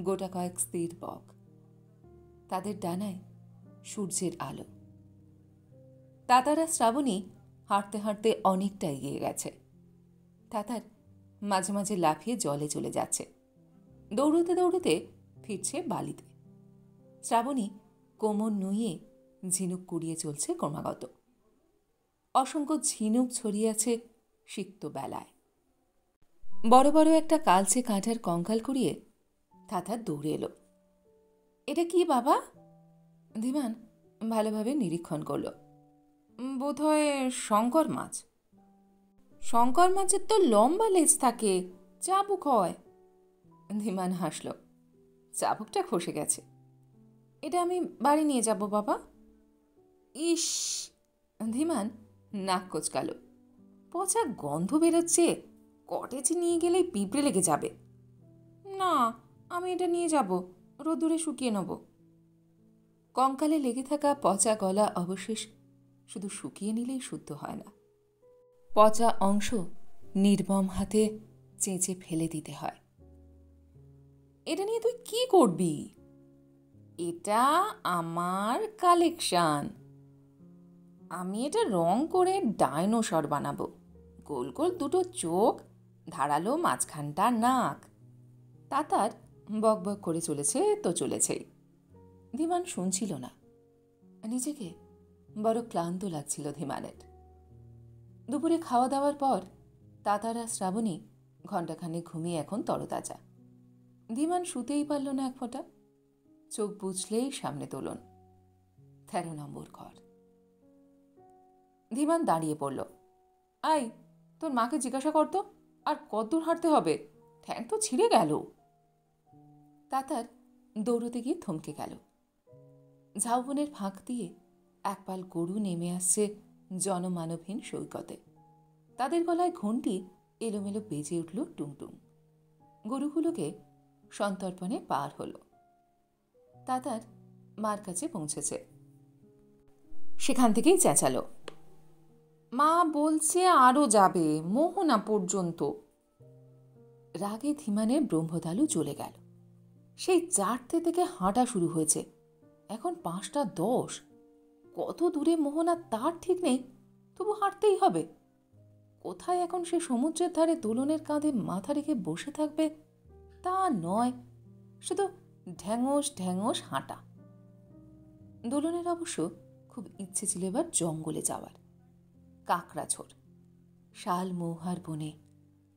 গোটা কয়েক স্থির বক। তাদের ডানায় সূর্যের আলো। তাতারা শ্রাবণী হাঁটতে হাঁটতে অনেকটা এগিয়ে গেছে। তাতার মাঝে মাঝে লাফিয়ে জলে চলে যাচ্ছে, দৌড়তে দৌড়তে ফিরছে বালিতে। শ্রাবণী কোমর নুইয়ে ঝিনুক কুড়িয়ে চলছে ক্রমাগত। অসংখ্য ঝিনুক ছড়িয়ে আছে সিক্ত বেলায়। বড় বড় একটা কালচে কাঁঠার কঙ্কাল কুড়িয়ে তাতার দৌড়ে এলো। এটা কি বাবা? ধীমান ভালোভাবে নিরীক্ষণ করল। বোধহয় শঙ্কর মাছ। শঙ্কর মাছের তো লম্বা লেজ থাকে, চাবুক হয়। ধীমান হাসল। চাবুকটা খসে গেছে। এটা আমি বাড়ি নিয়ে যাব বাবা। ইস! ধীমান নাক কোচকাল। পচা গন্ধ বেরোচ্ছে, কটেজে নিয়ে গেলেই পিঁপড়ে লেগে যাবে। না, আমি এটা নিয়ে যাব, রোদ্দুরে শুকিয়ে নেব। কঙ্কালে লেগে থাকা পচা গলা অবশেষ শুধু শুকিয়ে নিলেই শুদ্ধ হয় না, পচা অংশ নির্মম হাতে চেঁচে ফেলে দিতে হয়। এটা নিয়ে তুই কি করবি? এটা আমার কালেকশন। আমি এটা রং করে ডাইনোসর বানাবো। গোল গোল দুটো চোখ, ধারালো মাঝখানটা নাক। তাতার বক বক করে চলেছে তো চলেছেই। ধীমান শুনছিল না। নিজেকে বড় ক্লান্ত লাগছিল ধীমানের। দুপুরে খাওয়া দাওয়ার পর তাতারা শ্রাবণী ঘণ্টাখানেক ঘুমিয়ে এখন তরতাজা। ধীমান শুতেই পারল না এক ফোঁটা। চোখ বুঝলেই সামনে তোলন, 13 নম্বর ঘর। ধীমান দাঁড়িয়ে পড়ল। আই, তোর মাকে জিজ্ঞাসা করতো আর কতদূর হাঁটতে হবে, ঠ্যাং তো ছিঁড়ে গেল। তাতার দৌড়তে গিয়ে থমকে গেল। ঝাউবনের ফাঁক দিয়ে একপাল গরু নেমে আসছে জনমানবহীন সৈকতে। তাদের গলায় ঘণ্টি এলোমেলো বেজে উঠল টুংটুং। গরুগুলোকে সন্তর্পণে পার হল। তাতার মার কাছে পৌঁছেছে। সেখান থেকেই চেঁচালো, মা বলছে আরও যাবে, মোহনা পর্যন্ত। রাগে ধীমানের ব্রহ্মতালু চলে গেল। সেই 4টে থেকে হাঁটা শুরু হয়েছে, এখন 5টা 10। কত দূরে মোহনা তার ঠিক নেই, তবু হাঁটতেই হবে। কোথায় এখন সে সমুদ্রের ধারে দোলনের কাঁধে মাথা রেখে বসে থাকবে তা নয়, শুধু ঢ্যাঙস ঢ্যাঙস হাঁটা। দোলনের অবশ্য খুব ইচ্ছে ছিল এবার জঙ্গলে যাওয়ার। কাঁকড়াঝোড়, শাল মৌহার বনে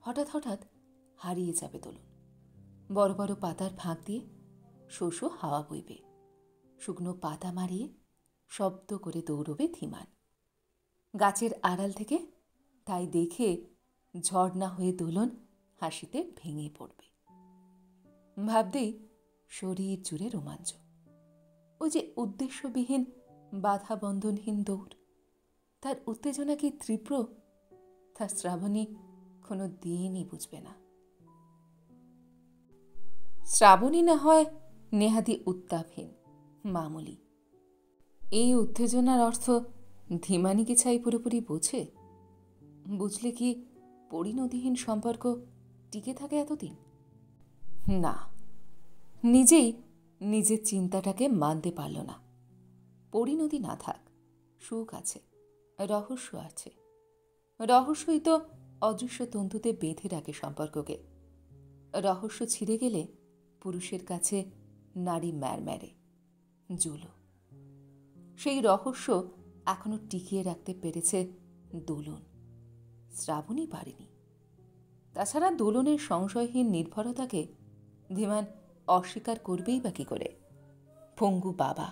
হঠাৎ হঠাৎ হারিয়ে যাবে দোলন। বড় বড় পাতার ফাঁক দিয়ে শোষ হাওয়া বইবে, শুকনো পাতা মারিয়ে শব্দ করে দৌড়বে ধীমান। গাছের আড়াল থেকে তাই দেখে ঝর্ণা হয়ে দোলন হাসিতে ভেঙে পড়বে। ভাবতেই শরীর জুড়ে রোমাঞ্চ। ওই যে উদ্দেশ্যবিহীন বাধা বন্ধনহীন দৌড়, তার উত্তেজনা কি তীব্র, তা শ্রাবণী কোনো দিনই বুঝবে না। শ্রাবণী না হয় নেহাতি উত্তাপহীন, মামুলি। এই উত্তেজনার অর্থ ধীমানি কি ছাই পুরোপুরি বোঝে? বুঝলে কি পরিণতিহীন সম্পর্ক টিকে থাকে এতদিন? না, নিজেই নিজের চিন্তাটাকে মানতে পারল না। পরিণতি না থাক, সুখ আছে, রহস্য আছে। রহস্যই তো অদৃশ্য তন্তুতে বেঁধে রাখে সম্পর্ককে। রহস্য ছিঁড়ে গেলে পুরুষের কাছে নারী ম্যারম্যারে, জুলো। সেই রহস্য এখনো টিকিয়ে রাখতে পেরেছে দোলন, শ্রাবণী পারেনি। তাছাড়া দোলনের সংশয়হীন নির্ভরতাকে ধীমান অস্বীকার করবেই বা কি করে? পঙ্গু বাবা,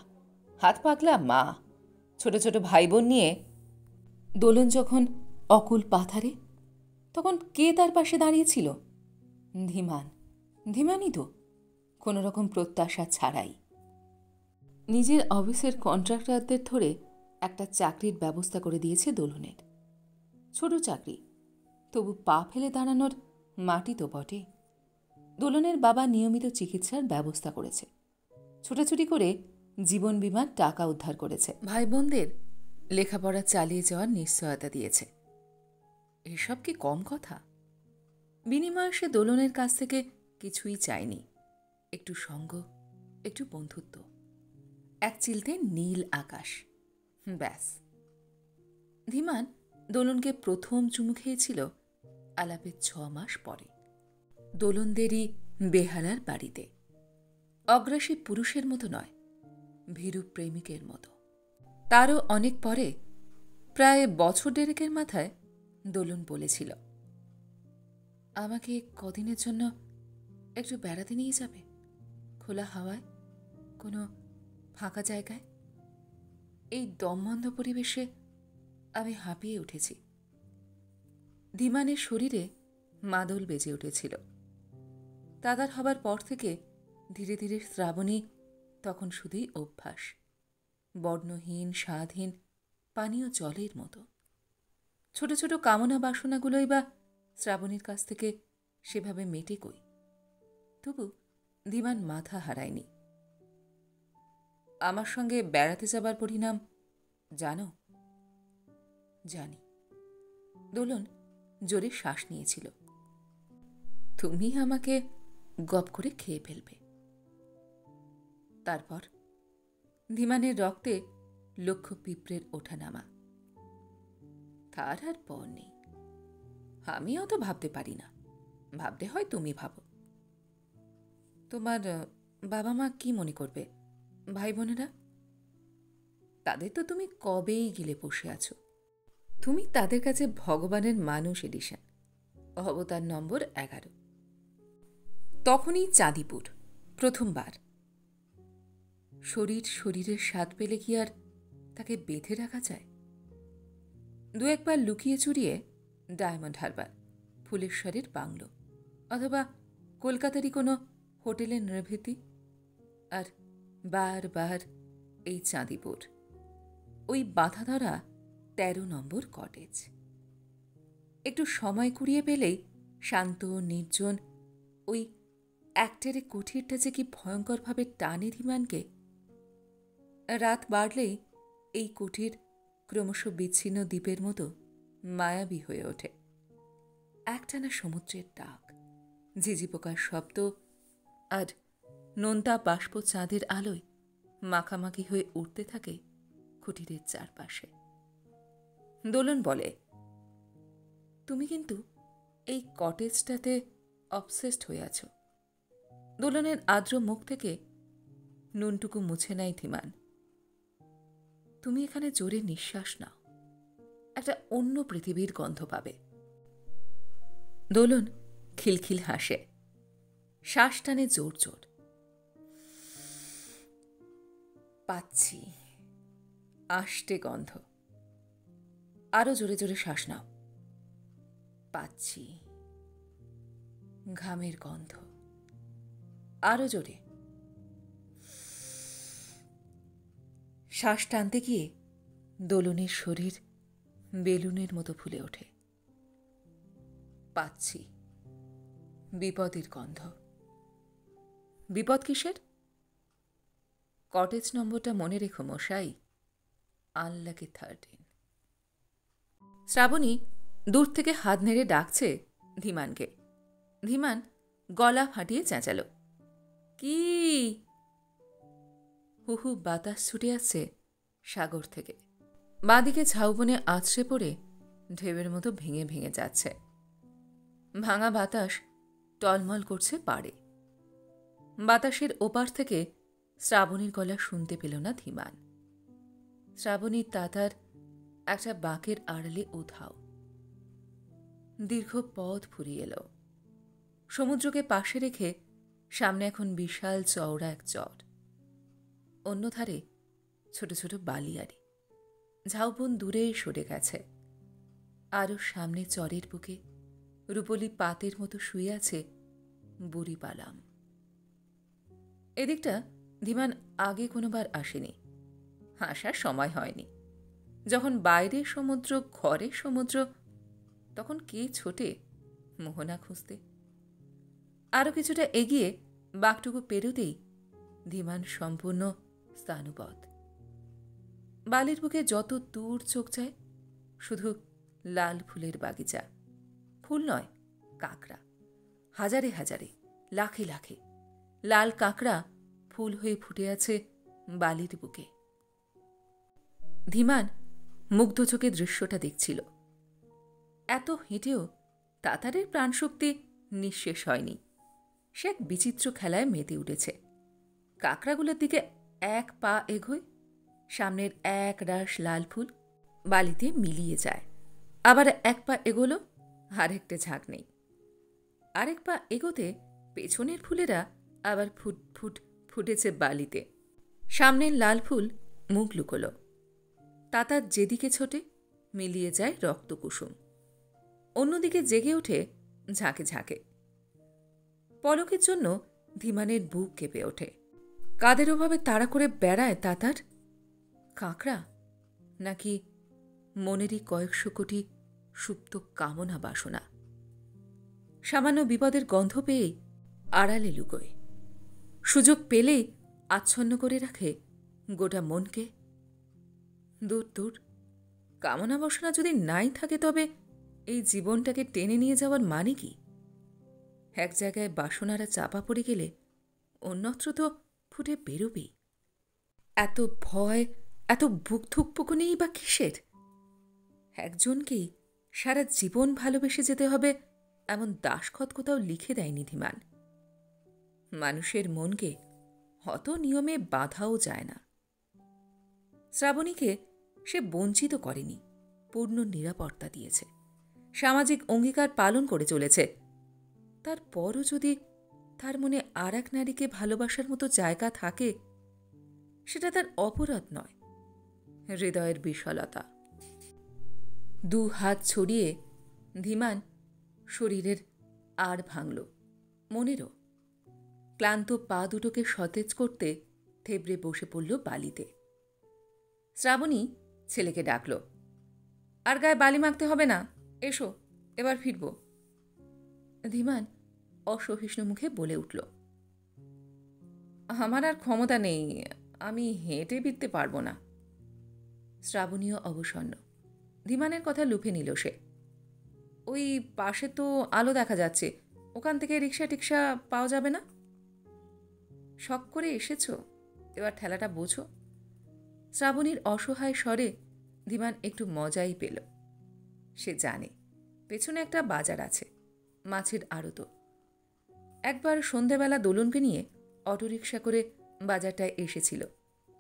হাত পাগলা মা, ছোট ছোট ভাই বোন নিয়ে দোলন যখন অকুল পাথারে, তখন কে তার পাশে দাঁড়িয়েছিল? ধীমান, ধীমানই তো, কোনো রকম প্রত্যাশা ছাড়াই। নিজের অফিসের কন্ট্রাক্টরদের ধরে একটা চাকরির ব্যবস্থা করে দিয়েছে দোলনের। ছোট চাকরি, তবু পা ফেলে দাঁড়ানোর মাটি তো বটে। দোলনের বাবা নিয়মিত চিকিৎসার ব্যবস্থা করেছে, ছোটাছুটি করে জীবন বিমার টাকা উদ্ধার করেছে, ভাই বোনদের লেখাপড়া চালিয়ে যাওয়ার নিশ্চয়তা দিয়েছে। এসব কি কম কথা? বিনিময়ে সে দোলনের কাছ থেকে কিছুই চায়নি। একটু সঙ্গ, একটু বন্ধুত্ব, এক চিলতে নীল আকাশ, ব্যাস। ধীমান দোলনকে প্রথম চুমু খেয়েছিল আলাপের 6 মাস পরে, দোলনদেরই বেহালার বাড়িতে। অগ্রাসী পুরুষের মতো নয়, ভীরু প্রেমিকের মতো। তারও অনেক পরে, প্রায় বছর দেড়েকের মাথায়, দোলন বলেছিল, আমাকে কদিনের জন্য একটু বেড়াতে নিয়ে যাবে, খোলা হাওয়ায়, কোনো ফাঁকা জায়গায়। এই দমবন্ধ পরিবেশে আমি হাঁপিয়ে উঠেছি। ধীমানের শরীরে মাদল বেজে উঠেছিল। দাদার হবার পর থেকে ধীরে ধীরে শ্রাবণী তখন শুধুই অভ্যাস, বর্ণহীন স্বাদহীন পানীয় জলের মতো। ছোট ছোট কামনা বাসনাগুলোই বা শ্রাবণীর কাছ থেকে সেভাবে মেটে কই। তবু ধীমান মাথা হারায়নি। আমার সঙ্গে বেড়াতে যাবার পরিণাম জানো? জানি। দোলন জোরে শ্বাস নিয়েছিল। তুমি আমাকে গপ করে খেয়ে ফেলবে। তারপর ধীমানের রক্তে লক্ষ পিঁপড়ের ওঠানামা। তার আর পর নেই। আমি অত ভাবতে পারি না, ভাবতে হয় তুমি ভাবো। তোমার বাবা মা কি মনে করবে, ভাই বোনেরা? তাদের তো তুমি কবেই গিলে বসে আছো। তুমি তাদের কাছে ভগবানের মানুষ এডিশন, অবতার নম্বর 11। তখনই চাঁদিপুর, প্রথমবার। শরীর শরীরের স্বাদ পেলে কি আর তাকে বেঁধে রাখা যায়? দু একবার লুকিয়ে চুরিয়ে ডায়মন্ড হারবার, ফুলেশ্বরের বাংলো, অথবা কলকাতারই কোনো হোটেলের নির্ভৃতি, আর বারবার এই চাঁদিপুর, ওই বাধা ধরা 13 নম্বর কটেজ। একটু সময় কুড়িয়ে পেলেই শান্ত নির্জন ওই একটেরে কুঠিরটা যে কি ভয়ঙ্করভাবে টানে ধীমানকে। রাত বাড়লেই এই কুঠির ক্রমশ বিচ্ছিন্ন দ্বীপের মতো মায়াবী হয়ে ওঠে। একটানা সমুদ্রের ডাক, ঝিঝি পোকার শব্দ, আর নোনতা বাষ্প চাঁদের আলোয় মাখামাখি হয়ে উঠতে থাকে কুঠিরের চারপাশে। দোলন বলে, তুমি কিন্তু এই কটেজটাতে অবসেসড হয়ে আছো। দোলনের আর্দ্র মুখ থেকে নুনটুকু মুছে নেয় ধীমান। তুমি এখানে জোরে নিঃশ্বাস নাও, একটা অন্য পৃথিবীর গন্ধ পাবে। দোলন খিলখিল হাসে, শ্বাস টানে জোর জোর। পাচ্ছি আষ্টে গন্ধ। আরো জোরে জোরে শ্বাস নাও। পাচ্ছি ঘামের গন্ধ। আরো জোরে। শ্বাস টানতে গিয়ে দোলনের শরীর বেলুনের মতো ফুলে ওঠে। পাচ্ছি বিপদের গন্ধ। বিপদ কিসের? কটেজ নম্বরটা মনে রেখো মশাই, আনলাকি 13। শ্রাবণী দূর থেকে হাত নেড়ে ডাকছে ধীমানকে। ধীমান গলা ফাটিয়ে চেঁচালো, কি? হুহু বাতাস ছুটে আসছে সাগর থেকে। বাঁদিকে ঝাউবনে আছড়ে পড়ে ঢেউয়ের মতো ভেঙে ভেঙে যাচ্ছে। ভাঙা বাতাস টলমল করছে পাড়ে। বাতাসের ওপার থেকে শ্রাবণীর গলা শুনতে পেল না ধীমান। শ্রাবণীর তাতার একটা বাঁকের আড়ালে উধাও। দীর্ঘ পথ ফুরিয়ে এল। সমুদ্রকে পাশে রেখে সামনে এখন বিশাল চওড়া এক চর, অন্যধারে ছোট ছোট বালিয়াড়ি। ঝাউবন দূরে সরে গেছে। আরও সামনে চরের বুকে রূপলি পাতের মতো শুয়ে আছে বুড়ি পালাম। এদিকটা ধীমান আগে কোনোবার আসেনি, আসার সময় হয়নি। যখন বাইরের সমুদ্র ঘরের সমুদ্র, তখন কে ছোটে মোহনা খুঁজতে। আরও কিছুটা এগিয়ে বাঘটুকু পেরোতেই ধীমান সম্পূর্ণ স্থানুপদ। বালির বুকে যত দূর চোখ যায় শুধু লাল ফুলের বাগিচা। ফুল নয়, কাঁকড়া, হাজারে হাজারে, লাখে লাখে লাল কাঁকড়া ফুল হয়ে ফুটে আছে বালির বুকে। ধীমান মুগ্ধ চোখে দৃশ্যটা দেখছিল। এত হেঁটেও তাতারের প্রাণশক্তি নিঃশেষ হয়নি। সে এক বিচিত্র খেলায় মেতে উঠেছে। কাঁকড়াগুলোর দিকে এক পা এগোয়, সামনের এক রাশ লাল ফুল বালিতে মিলিয়ে যায়। আবার এক পা এগোলো, আরেকটা ঝাঁক নেই। আরেক পা এগোতে পেছনের ফুলেরা আবার ফুট ফুট ফুটেছে বালিতে। সামনের লাল ফুল মুখ লুকোল। তাতার যেদিকে ছোটে মিলিয়ে যায় রক্তকুসুম। অন্যদিকে জেগে ওঠে ঝাঁকে ঝাঁকে। পলকের জন্য ধীমানের বুক কেঁপে ওঠে। কাদের ওভাবে তাড়া করে বেড়ায় তাতার? কাঁকড়া নাকি মনেরই কয়েকশো কোটি সুপ্ত কামনা বাসনা? সামান্য বিপদের গন্ধ পেয়েই আড়ালে লুকোয়। সুযোগ পেলেই আচ্ছন্ন করে রাখে গোটা মনকে। দূর দূর, কামনা বাসনা যদি নাই থাকে তবে এই জীবনটাকে টেনে নিয়ে যাওয়ার মানে কি? এক জায়গায় বাসনারা চাপা পড়ে গেলে অন্যত্র তো ফুটে বেরোবেই। এত ভয়, এত বুক ধুকপুকুনিই বা কিসের? একজনকেই সারা জীবন ভালোবেসে যেতে হবে এমন দাসখত কোথাও লিখে দেয়নি ধীমান। মানুষের মনকে অত নিয়মে বাঁধাও যায় না। শ্রাবণীকে সে বঞ্চিত করেনি, পূর্ণ নিরাপত্তা দিয়েছে, সামাজিক অঙ্গীকার পালন করে চলেছে। তারপরও যদি তার মনে আর এক নারীকে ভালোবাসার মতো জায়গা থাকে, সেটা তার অপরাধ নয়, হৃদয়ের বিশালতা। দু হাত ছড়িয়ে ধীমান শরীরের আর ভাঙল, মনেরও। ক্লান্ত পা দুটোকে সতেজ করতে থেবড়ে বসে পড়ল বালিতে। শ্রাবণী ছেলেকে ডাকল, আর গায়ে বালি মাখতে হবে না, এসো এবার ফিরব। ধীমান অসহিষ্ণু মুখে বলে উঠল, আমার আর ক্ষমতা নেই, আমি হেঁটে ফিরতে পারবো না। শ্রাবণীও অবসন্ন। ধীমানের কথা লুফে নিল সে। ওই পাশে তো আলো দেখা যাচ্ছে, ওখান থেকে রিক্সা টিক্সা পাওয়া যাবে না? শখ করে এসেছ, এবার ঠেলাটা বোঝো। শ্রাবণীর অসহায় স্বরে ধীমান একটু মজাই পেল। সে জানে পেছনে একটা বাজার আছে, মাছের আড়ত। একবার সন্ধেবেলা দোলনকে নিয়ে অটোরিকশা করে বাজারটায় এসেছিল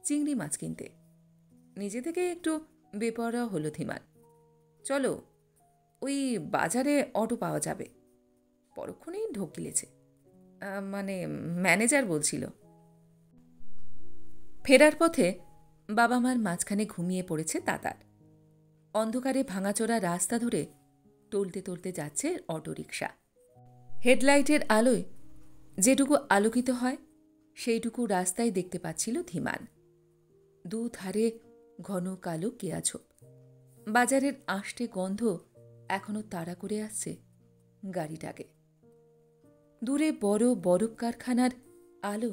চিংড়ি মাছ কিনতে। নিজে থেকে একটু বেপরোয়া হলো ধীমান। চলো, ওই বাজারে অটো পাওয়া যাবে। পরক্ষণেই ঢোক গিলেছে, মানে ম্যানেজার বলছিল। ফেরার পথে বাবা মার মাঝখানে ঘুমিয়ে পড়েছে তাতার। অন্ধকারে ভাঙাচোরা রাস্তা ধরে টলতে টলতে যাচ্ছে অটোরিকশা। হেডলাইটের আলোয় যেটুকু আলোকিত হয় সেইটুকু রাস্তায় দেখতে পাচ্ছিল ধীমান। দুধারে ঘন কালো কেয়াঝোপ। বাজারের আষ্টে গন্ধ এখনো তাড়া করে আসছে গাড়িটাকে। দূরে বড় বরফ কারখানার আলো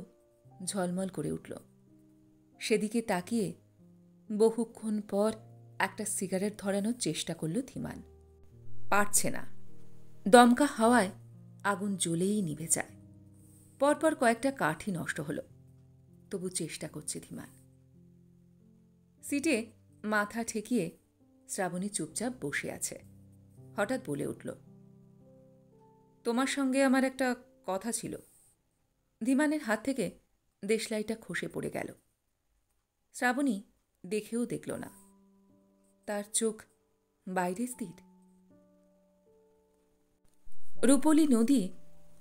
ঝলমল করে উঠল। সেদিকে তাকিয়ে বহুক্ষণ পর একটা সিগারেট ধরানোর চেষ্টা করল ধীমান। পারছে না। দমকা হাওয়ায় আগুন জ্বলেই নিভে যায়। পরপর কয়েকটা কাঠি নষ্ট হল, তবু চেষ্টা করছে ধীমান। সিটে মাথা ঠেকিয়ে শ্রাবণী চুপচাপ বসে আছে। হঠাৎ বলে উঠল, তোমার সঙ্গে আমার একটা কথা ছিল। ধীমানের হাত থেকে দেশলাইটা খসে পড়ে গেল। শ্রাবণী দেখেও দেখল না, তার চোখ বাইরে স্থির। রূপলী নদী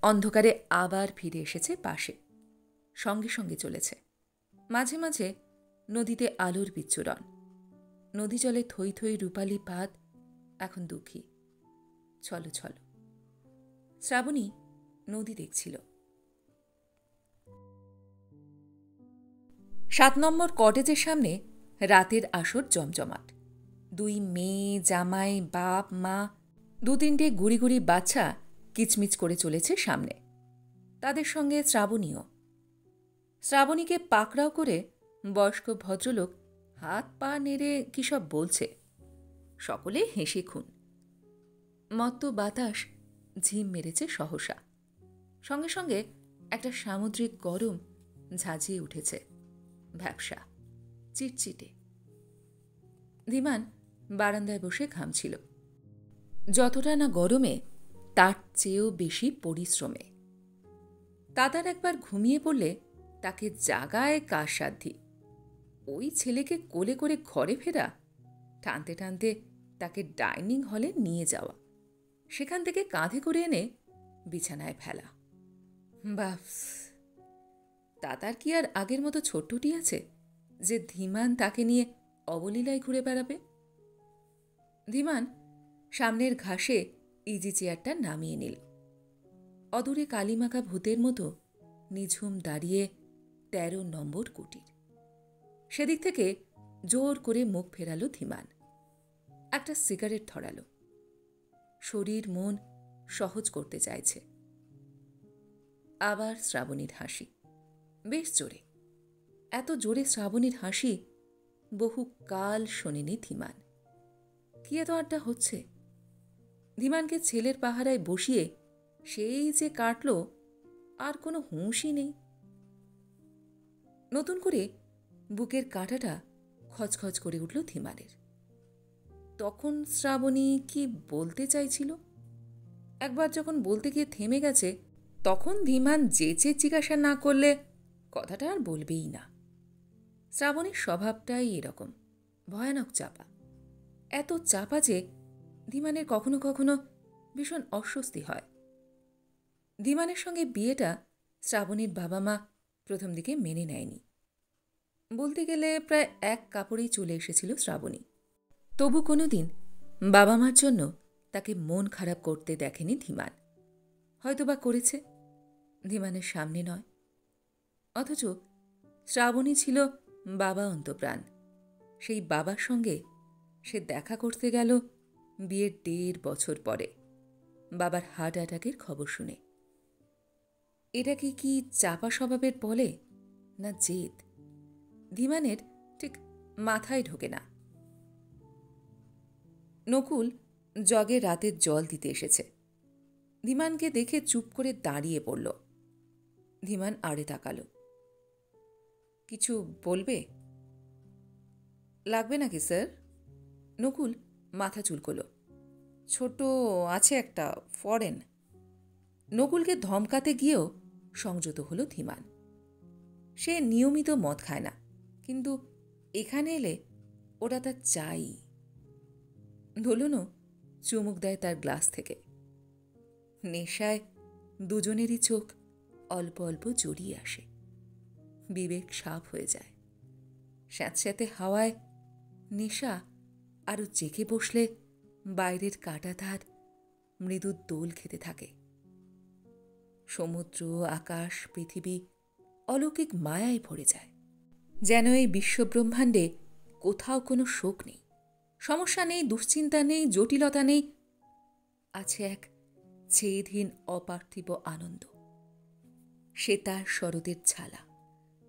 অন্ধকারে আবার ফিরে এসেছে পাশে, সঙ্গে সঙ্গে চলেছে। মাঝে মাঝে নদীতে আলোর বিচ্ছুরণ। নদী জলে থই থই রূপালী পাত এখন দুঃখী। চলো চলো। শ্রাবণী নদী দেখছিল। 7 নম্বর কটেজের সামনে রাতের আসর জমজমাট। 2 মেয়ে, জামাই, বাপ, মা, 2-3টে গুড়ি গুড়ি বাচ্চা কিচমিচ করে চলেছে সামনে। তাদের সঙ্গে শ্রাবণীও। শ্রাবণীকে পাকড়াও করে বয়স্ক ভদ্রলোক হাত পা নেড়ে কী সব বলছে। সকলে হেসে খুন। মত্ত বাতাস ঝিম মেরেছে সহসা। সঙ্গে সঙ্গে একটা সামুদ্রিক গরম ঝাঁঝিয়ে উঠেছে। ভ্যাপসা, চিটচিটে। ধীমান বারান্দায় বসে ঘামছিল। যতটা না গরমে, তার চেয়েও বেশি পরিশ্রমে। দাদার একবার ঘুমিয়ে পড়লে তাকে জাগায় কার সাধ্যি। ওই ছেলেকে কোলে করে ঘরে ফেরা, টানতে টানতে তাকে ডাইনিং হলে নিয়ে যাওয়া, সেখান থেকে কাঁধে করে এনে বিছানায় ফেলা। বাস, দাদার কি আর আগের মতো ছোট্টটি আছে যে ধীমান তাকে নিয়ে অবলীলায় ঘুরে বেড়াবে? ধীমান সামনের ঘাসে ইজি চেয়ারটা নামিয়ে নিল। অদূরে কালিমাখা ভূতের মতো নিঝুম দাঁড়িয়ে 13 নম্বর কুটির। সেদিক থেকে জোর করে মুখ ফেরালো ধীমান। একটা সিগারেট ধরালো। শরীর মন সহজ করতে চাইছে। আবার শ্রাবণীর হাসি, বেশ জোরে। এত জোরে শ্রাবণীর হাসি বহু কাল শোনেনি ধীমান। কি এত আড্ডা হচ্ছে? ধীমানকে ছেলের পাহারায় বসিয়ে সেই যে কাটল, আর কোনো হুঁশই নেই। নতুন করে বুকের কাঁটাটা খচখচ করে উঠল ধীমানের। তখন শ্রাবণী কি বলতে চাইছিল? একবার যখন বলতে গিয়ে থেমে গেছে, তখন ধীমান যেচে জিজ্ঞাসা না করলে কথাটা আর বলবেই না। শ্রাবণীর স্বভাবটাই এরকম, ভয়ানক চাপা। এত চাপা যে ধীমানের কখনো কখনো ভীষণ অস্বস্তি হয়। ধীমানের সঙ্গে বিয়েটা শ্রাবণীর বাবা মা প্রথম দিকে মেনে নেয়নি। বলতে গেলে প্রায় এক কাপড়েই চলে এসেছিল শ্রাবণী। তবু কোনো দিন বাবা মার জন্য তাকে মন খারাপ করতে দেখেনি ধীমান। হয়তোবা করেছে, ধীমানের সামনে নয়। অথচ শ্রাবণী ছিল বাবা অন্তপ্রাণ। সেই বাবার সঙ্গে সে দেখা করতে গেল বিয়ের 1.5 বছর পরে, বাবার হার্ট অ্যাটাকের খবর শুনে। এটাকে কি চাপা স্বভাবের বলে না জেদ? ধীমানের ঠিক মাথায় ঢোকে না। নকুল জগে রাতের জল দিতে এসেছে। ধীমানকে দেখে চুপ করে দাঁড়িয়ে পড়ল। ধীমান আড়ে তাকালো। কিছু বলবে? লাগবে নাকি স্যার? নকুল মাথা চুলকল। ছোট আছে একটা, ফরেন। নকুলকে ধমকাতে গিয়েও সংযত হল ধীমান। সে নিয়মিত মদ খায় না, কিন্তু এখানে এলে ওটা তার চাই। দোলনও চুমুক দেয় তার গ্লাস থেকে। নেশায় দুজনেরই চোখ অল্প অল্প জড়িয়ে আসে। বিবেক সাফ হয়ে যায়। স্যাঁতস্যাঁতে হাওয়ায় নেশা আরও জেগে বসলে বাইরের কাঁটাতার মৃদু দোল খেতে থাকে। সমুদ্র, আকাশ, পৃথিবী অলৌকিক মায়ায় ভরে যায়। যেন এই বিশ্বব্রহ্মাণ্ডে কোথাও কোনো শোক নেই, সমস্যা নেই, দুশ্চিন্তা নেই, জটিলতা নেই। আছে এক ছেদহীন অপার্থিব আনন্দ। সে তার শরতের ঝালা,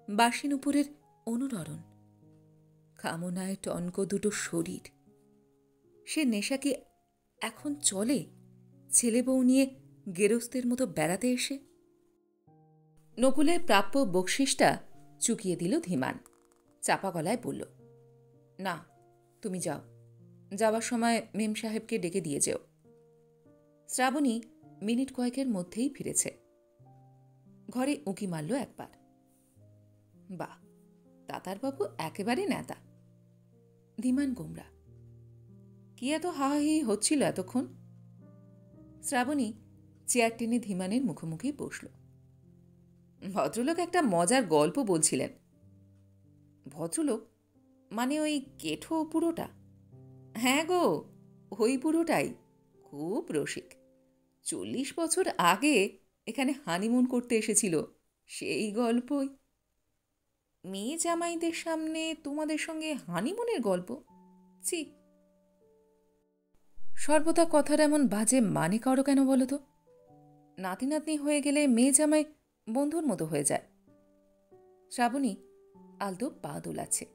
বাসি নুপুরের অনুরণন, কামনায় টনক দুটো শরীর। সে নেশা কি এখন চলে ছেলে বউ নিয়ে গেরস্তের মতো বেড়াতে এসে? নকুলের প্রাপ্য বকশিসটা চুকিয়ে দিল ধীমান। চাপা গলায় বলল, না, তুমি যাও। যাওয়ার সময় মেম সাহেবকে ডেকে দিয়ে যেও। শ্রাবণী মিনিট কয়েকের মধ্যেই ফিরেছে। ঘরে উঁকি মারল একবার। বাহ, তাতারবাবু একেবারে নেতা। ধীমান গোমরা। কি এত হাহাহি হচ্ছিল এতক্ষণ? শ্রাবণী চেয়ার টেনে ধীমানের মুখোমুখি বসল। ভদ্রলোক একটা মজার গল্প বলছিলেন। ভদ্রলোক মানে ওই কেঠো বুড়োটা? হ্যাঁ গো, ওই বুড়োটাই। খুব রসিক। 40 বছর আগে এখানে হানিমুন করতে এসেছিল, সেই গল্পই। মেয়ে জামাইদের সামনে তোমাদের সঙ্গে হানিমুনের গল্প? ছি! সর্বদা কথার এমন বাজে মানে করো কেন বলো তো? নাতি নাতনি হয়ে গেলে মেয়ে জামাই বন্ধুর মতো হয়ে যায়। শ্রাবণী আলতো পা দোলাচ্ছে।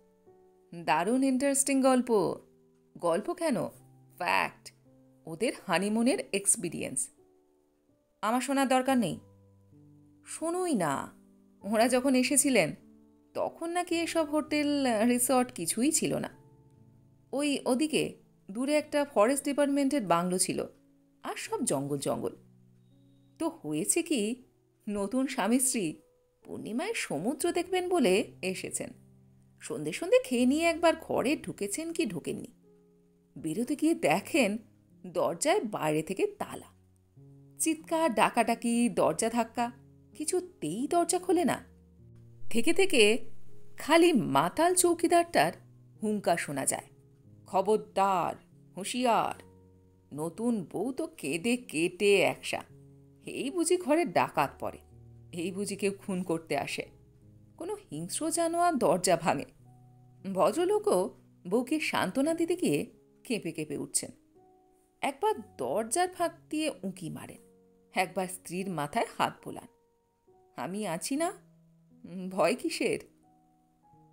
দারুণ ইন্টারেস্টিং গল্প। গল্প কেন, ফ্যাক্ট। ওদের হানিমুনের এক্সপিরিয়েন্স। আমার শোনার দরকার নেই। শোনোই না, ওরা যখন এসেছিলেন তখন নাকি এসব হোটেল রিসর্ট কিছুই ছিল না। ওদিকে দূরে একটা ফরেস্ট ডিপার্টমেন্টের বাংলো ছিল, আর সব জঙ্গল জঙ্গল। তো হয়েছে কি, নতুন স্বামী স্ত্রী পূর্ণিমায় সমুদ্র দেখবেন বলে এসেছেন। সন্ধে সন্ধে খেয়ে নিয়ে একবার ঘরে ঢুকেছেন কি ঢোকেননি, বেরোতে গিয়ে দেখেন দরজায় বাইরে থেকে তালা। চিৎকার, ডাকাডাকি, দরজা ধাক্কা, কিছুতেই দরজা খোলে না। থেকে থেকে খালি মাতাল চৌকিদারটার হুঙ্কার শোনা যায়, খবরদার, হুঁশিয়ার। নতুন বউ তো কেঁদে কেটে একসা। এই বুঝি ঘরে ডাকাত পড়ে, এই বুঝি কেউ খুন করতে আসে, কোনো হিংস্র জানোয়ার দরজা ভাঙে। ভদ্রলোকও বউকে সান্ত্বনা দিতে গিয়ে কেঁপে কেঁপে উঠছেন। একবার দরজার ফাঁক দিয়ে উঁকি মারেন, একবার স্ত্রীর মাথায় হাত বোলান। আমি আছি না, ভয় কিসের?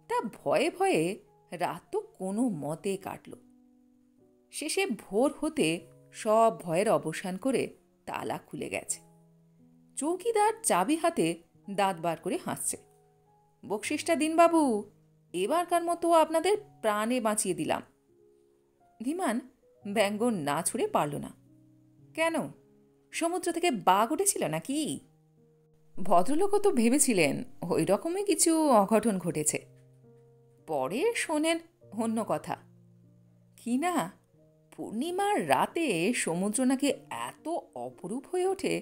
তা ভয়ে ভয়ে রাত তো কোনো মতে কাটল। শেষে ভোর হতে সব ভয়ের অবসান করে তালা খুলে গেছে। চৌকিদার চাবি হাতে দাঁত বার করে হাসছে। বকশিসটা দিন বাবু, এবারকার মতো আপনাদের প্রাণে বাঁচিয়ে দিলাম। ধীমান ব্যঙ্গ না ছুড়ে পারল না। কেন, সমুদ্র থেকে বাঘ উঠেছিল নাকি? ভদ্রলোকও তো ভেবেছিলেন ওই রকমই কিছু অঘটন ঘটেছে। পরে শোনেন অন্য কথা, কি না, পূর্ণিমার রাতে সমুদ্র নাকি এত অপরূপ হয়ে ওঠে,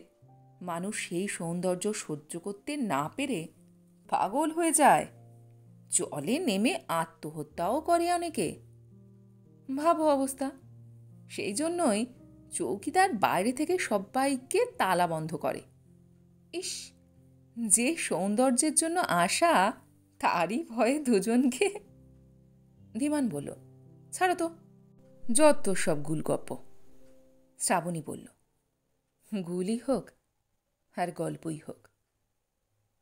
মানুষ সেই সৌন্দর্য সহ্য করতে না পেরে পাগল হয়ে যায়। জলে নেমে আত্মহত্যাও করে অনেকে। ভাবো অবস্থা। সেই জন্যই চৌকিদার বাইরে থেকে সবাইকে তালা বন্ধ করে। ইস, যে সৌন্দর্যের জন্য আসা, তারই ভয়ে দুজনকে। ধীমান বলল, ছাড়ো তো, যত সব গুলগপ্প। শ্রাবণী বলল, গুলই হোক আর গল্পই হোক,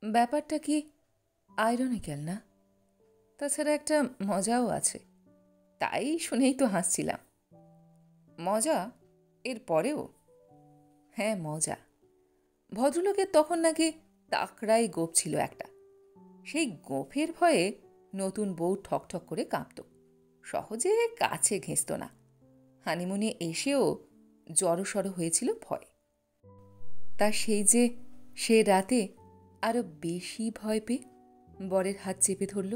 ব্যাপারটা কি আইরনিক্যাল না? তাছাড়া একটা মজাও আছে, তাই শুনেই তো হাসছিলাম। মজা এর পরেও? হ্যাঁ, মজা। ভদ্রলোকের তখন নাকি তাকড়াই গোঁফ ছিল একটা। সেই গোঁফের ভয়ে নতুন বউ ঠকঠক করে কাঁপত, সহজে কাছে ঘেঁষত না। হানিমুনে এসেও জড়সড় হয়েছিল ভয়। তা সেই যে সে রাতে আরো বেশি ভয় পেয়ে বরের হাত চেপে ধরল।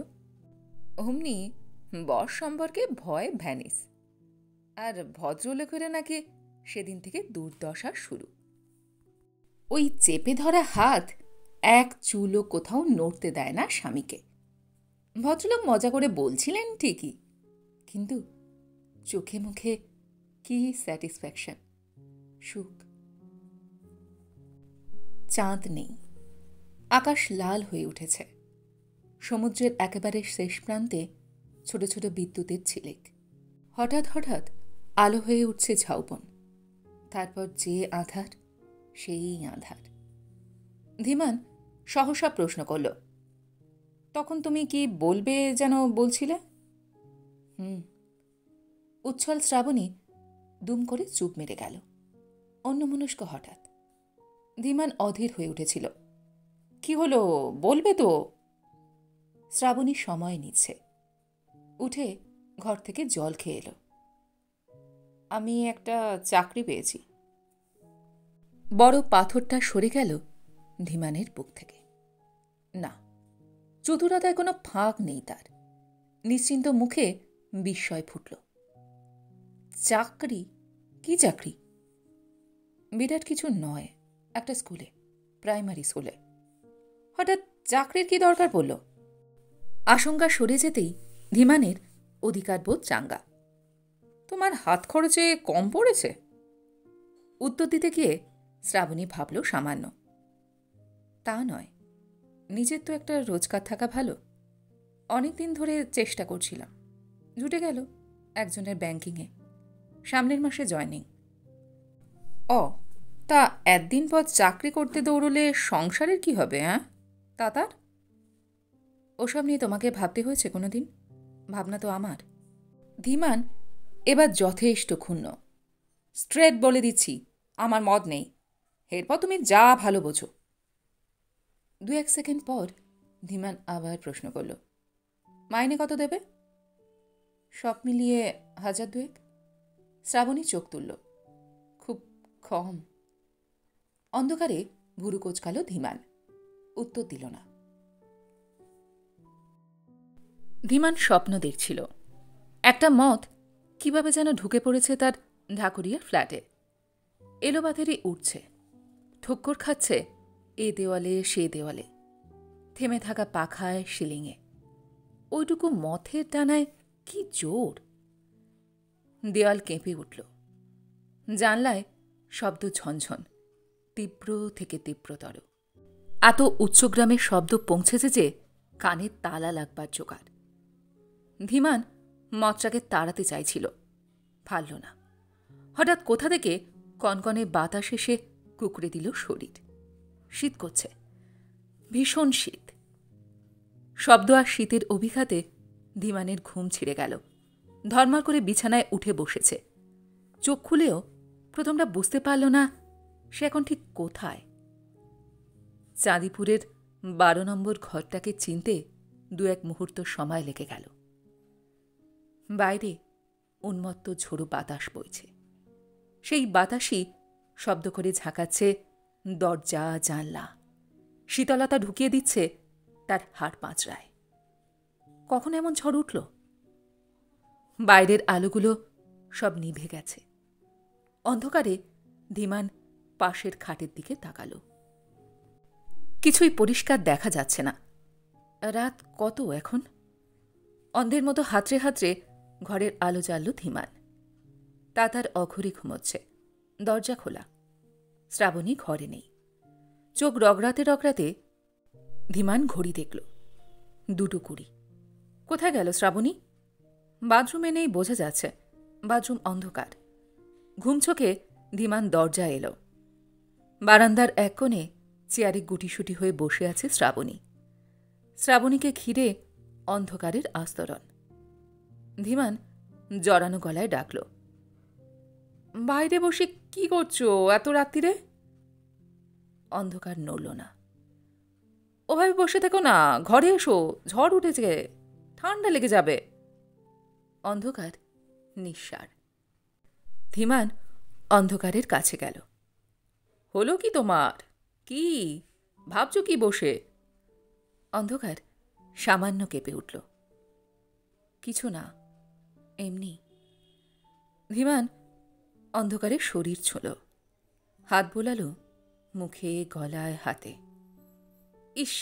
অমনি বর সম্পর্কে ভয় ভ্যানিস। আর ভদ্রলোকেরা নাকি সেদিন থেকে দুর্দশা শুরু। ওই চেপে ধরা হাত এক চুলও কোথাও নড়তে দেয় না স্বামীকে। ভদ্রলোক মজা করে বলছিলেন ঠিকই, কিন্তু চোখে মুখে কি স্যাটিসফ্যাকশন, সুখ। চাঁদ নেই, আকাশ লাল হয়ে উঠেছে। সমুদ্রের একেবারে শেষ প্রান্তে ছোট ছোট বিদ্যুতের ঝিলিক। হঠাৎ হঠাৎ আলো হয়ে উঠছে ঝাউবন। তারপর যে আঁধার, সেই আঁধার। ধীমান সহসা প্রশ্ন করল, তখন তুমি কি বলবে যেন বলছিলে? উচ্ছল শ্রাবণী দুম করে চুপ মেরে গেল, অন্যমনস্ক হঠাৎ। ধীমান অধীর হয়ে উঠেছিল। কি হলো, বলবে তো? শ্রাবণী সময় নিচ্ছে। উঠে ঘর থেকে জল খেয়ে এলো। আমি একটা চাকরি পেয়েছি। বড় পাথরটা সরে গেল ধীমানের বুক থেকে। না, চতুরতায় কোনো ফাঁক নেই তার। নিশ্চিন্ত মুখে বিস্ময় ফুটল। চাকরি? কি চাকরি? বিরাট কিছু নয়, একটা স্কুলে, প্রাইমারি স্কুলে। হঠাৎ চাকরির কি দরকার পড়ল? আশঙ্কা সরে যেতেই ধীমানের অধিকারবোধ চাঙ্গা। তোমার হাত খরচে কম পড়েছে? উত্তর দিতে গিয়ে শ্রাবণী ভাবল সামান্য। তা নয়, নিজের তো একটা রোজগার থাকা ভালো। অনেক দিন ধরে চেষ্টা করছিলাম, জুটে গেল একজনের ব্যাংকিংয়ে, সামনের মাসে জয়েনিং। তা একদিন পর চাকরি করতে দৌড়লে সংসারের কি হবে? তাতার ওসব নিয়ে তোমাকে ভাবতে হয়েছে কোনো দিন? ভাবনা তো আমার। ধীমান এবার যথেষ্ট ক্ষুণ্ণ। স্ট্রেট বলে দিচ্ছি, আমার মত নেই। এরপর তুমি যা ভালো বোঝো। 2-1 সেকেন্ড পর ধীমান আবার প্রশ্ন করল, মাইনে কত দেবে? সব মিলিয়ে 1000-2। শ্রাবণী চোখ তুলল, খুব কম। অন্ধকারে ভুরু কোচকাল ধীমান, উত্তর দিল না। ধীমান স্বপ্ন দেখছিল। একটা মত কিভাবে যেন ঢুকে পড়েছে তার ঢাকুরিয়ার ফ্ল্যাটে। এলোবাথেরি উঠছে, ঠক্কর খাচ্ছে এ দেওয়ালে সে দেওয়ালে, থেমে থাকা পাখায় সিলিংয়ে। ওইটুকু মথের টানায় কি জোর! দেওয়াল কেঁপে উঠল। জানলায় শব্দ ঝনঝন, তীব্র থেকে তীব্রতর। এত উচ্চগ্রামের শব্দ পৌঁছেছে যে কানে তালা লাগবার জোগাড়। ধীমান মতটাকে তাড়াতে চাইছিল, পারল না। হঠাৎ কোথা থেকে কনকনে বাতাস এসে কুঁকড়ে দিল শরীর। শীত করছে, ভীষণ শীত। শব্দ আর শীতের অভিঘাতে ধীমানের ঘুম ছিঁড়ে গেল। ধর্মার করে বিছানায় উঠে বসেছে। চোখ খুলেও প্রথমটা বুঝতে পারল না সে এখন ঠিক কোথায়। চাঁদিপুরের 12 নম্বর ঘরটাকে চিনতে 2-1 মুহূর্ত সময় লেগে গেল। বাইরে উন্মত্ত ঝোড়ো বাতাস বইছে। সেই বাতাসই শব্দ করে ঝাঁকাচ্ছে দরজা জানলা, শীতলতা ঢুকিয়ে দিচ্ছে তার হাড় পাঁচড়ায়। কখন এমন ঝড় উঠল? বাইরের আলোগুলো সব নিভে গেছে। অন্ধকারে ধীমান পাশের খাটের দিকে তাকাল। কিছুই পরিষ্কার দেখা যাচ্ছে না। রাত কত এখন? অন্ধের মতো হাতড়ে হাতড়ে ঘরের আলো জ্বালল ধীমান। তাতার অঘরে ঘুমোচ্ছে, দরজা খোলা। শ্রাবণী ঘরে নেই। চোখ রগড়াতে রগড়াতে ধীমান ঘড়ি দেখল, 2:20। কোথায় গেল শ্রাবণী? বাথরুমে নেই বোঝা যাচ্ছে, বাথরুম অন্ধকার। ঘুম চোখে ধীমান দরজা এলো। বারান্দার এক কোণে চেয়ারে গুটিসুটি হয়ে বসে আছে শ্রাবণী। শ্রাবণীকে ঘিরে অন্ধকারের আস্তরণ। ধীমান জড়ানো গলায় ডাকল, বাইরে বসে কি করছো এত রাত্রিরে? অন্ধকার নড়ল না। ওভাবে বসে থেকো না, ঘরে এসো, ঝড় উঠেছে, ঠান্ডা লেগে যাবে। অন্ধকার নিঃসার। ধীমান অন্ধকারের কাছে গেল। হলো কি তোমার? কি ভাবছো কি বসে? অন্ধকার সামান্য কেঁপে উঠল। কিছু না, এমনি। ধীমান অন্ধকারে শরীর ছুঁল, হাত বোলালো মুখে, গলায়, হাতে। ইস,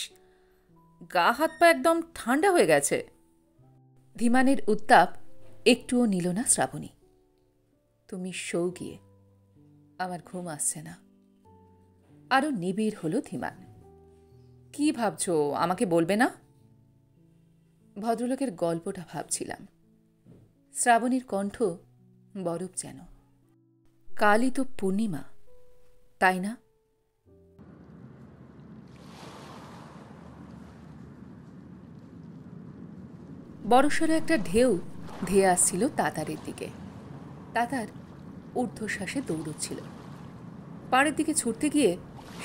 গা হাত পা একদম ঠান্ডা হয়ে গেছে। ধীমানের উত্তাপ একটুও নিল না শ্রাবণী। তুমি শো গিয়ে, আমার ঘুম আসছে না। আরো নিবিড় হল ধীমান। কি ভাবছো, আমাকে বলবে না? ভদ্রলোকের গল্পটা ভাবছিলাম। শ্রাবণীর কণ্ঠ বরফ যেন। কালই তো পূর্ণিমা, তাই না? বড়সড় একটা ঢেউ ধেয়ে আসছিল তাতারের দিকে। তাতার ঊর্ধ্বশ্বাসে দৌড়চ্ছিল। পাড়ের দিকে ছুটতে গিয়ে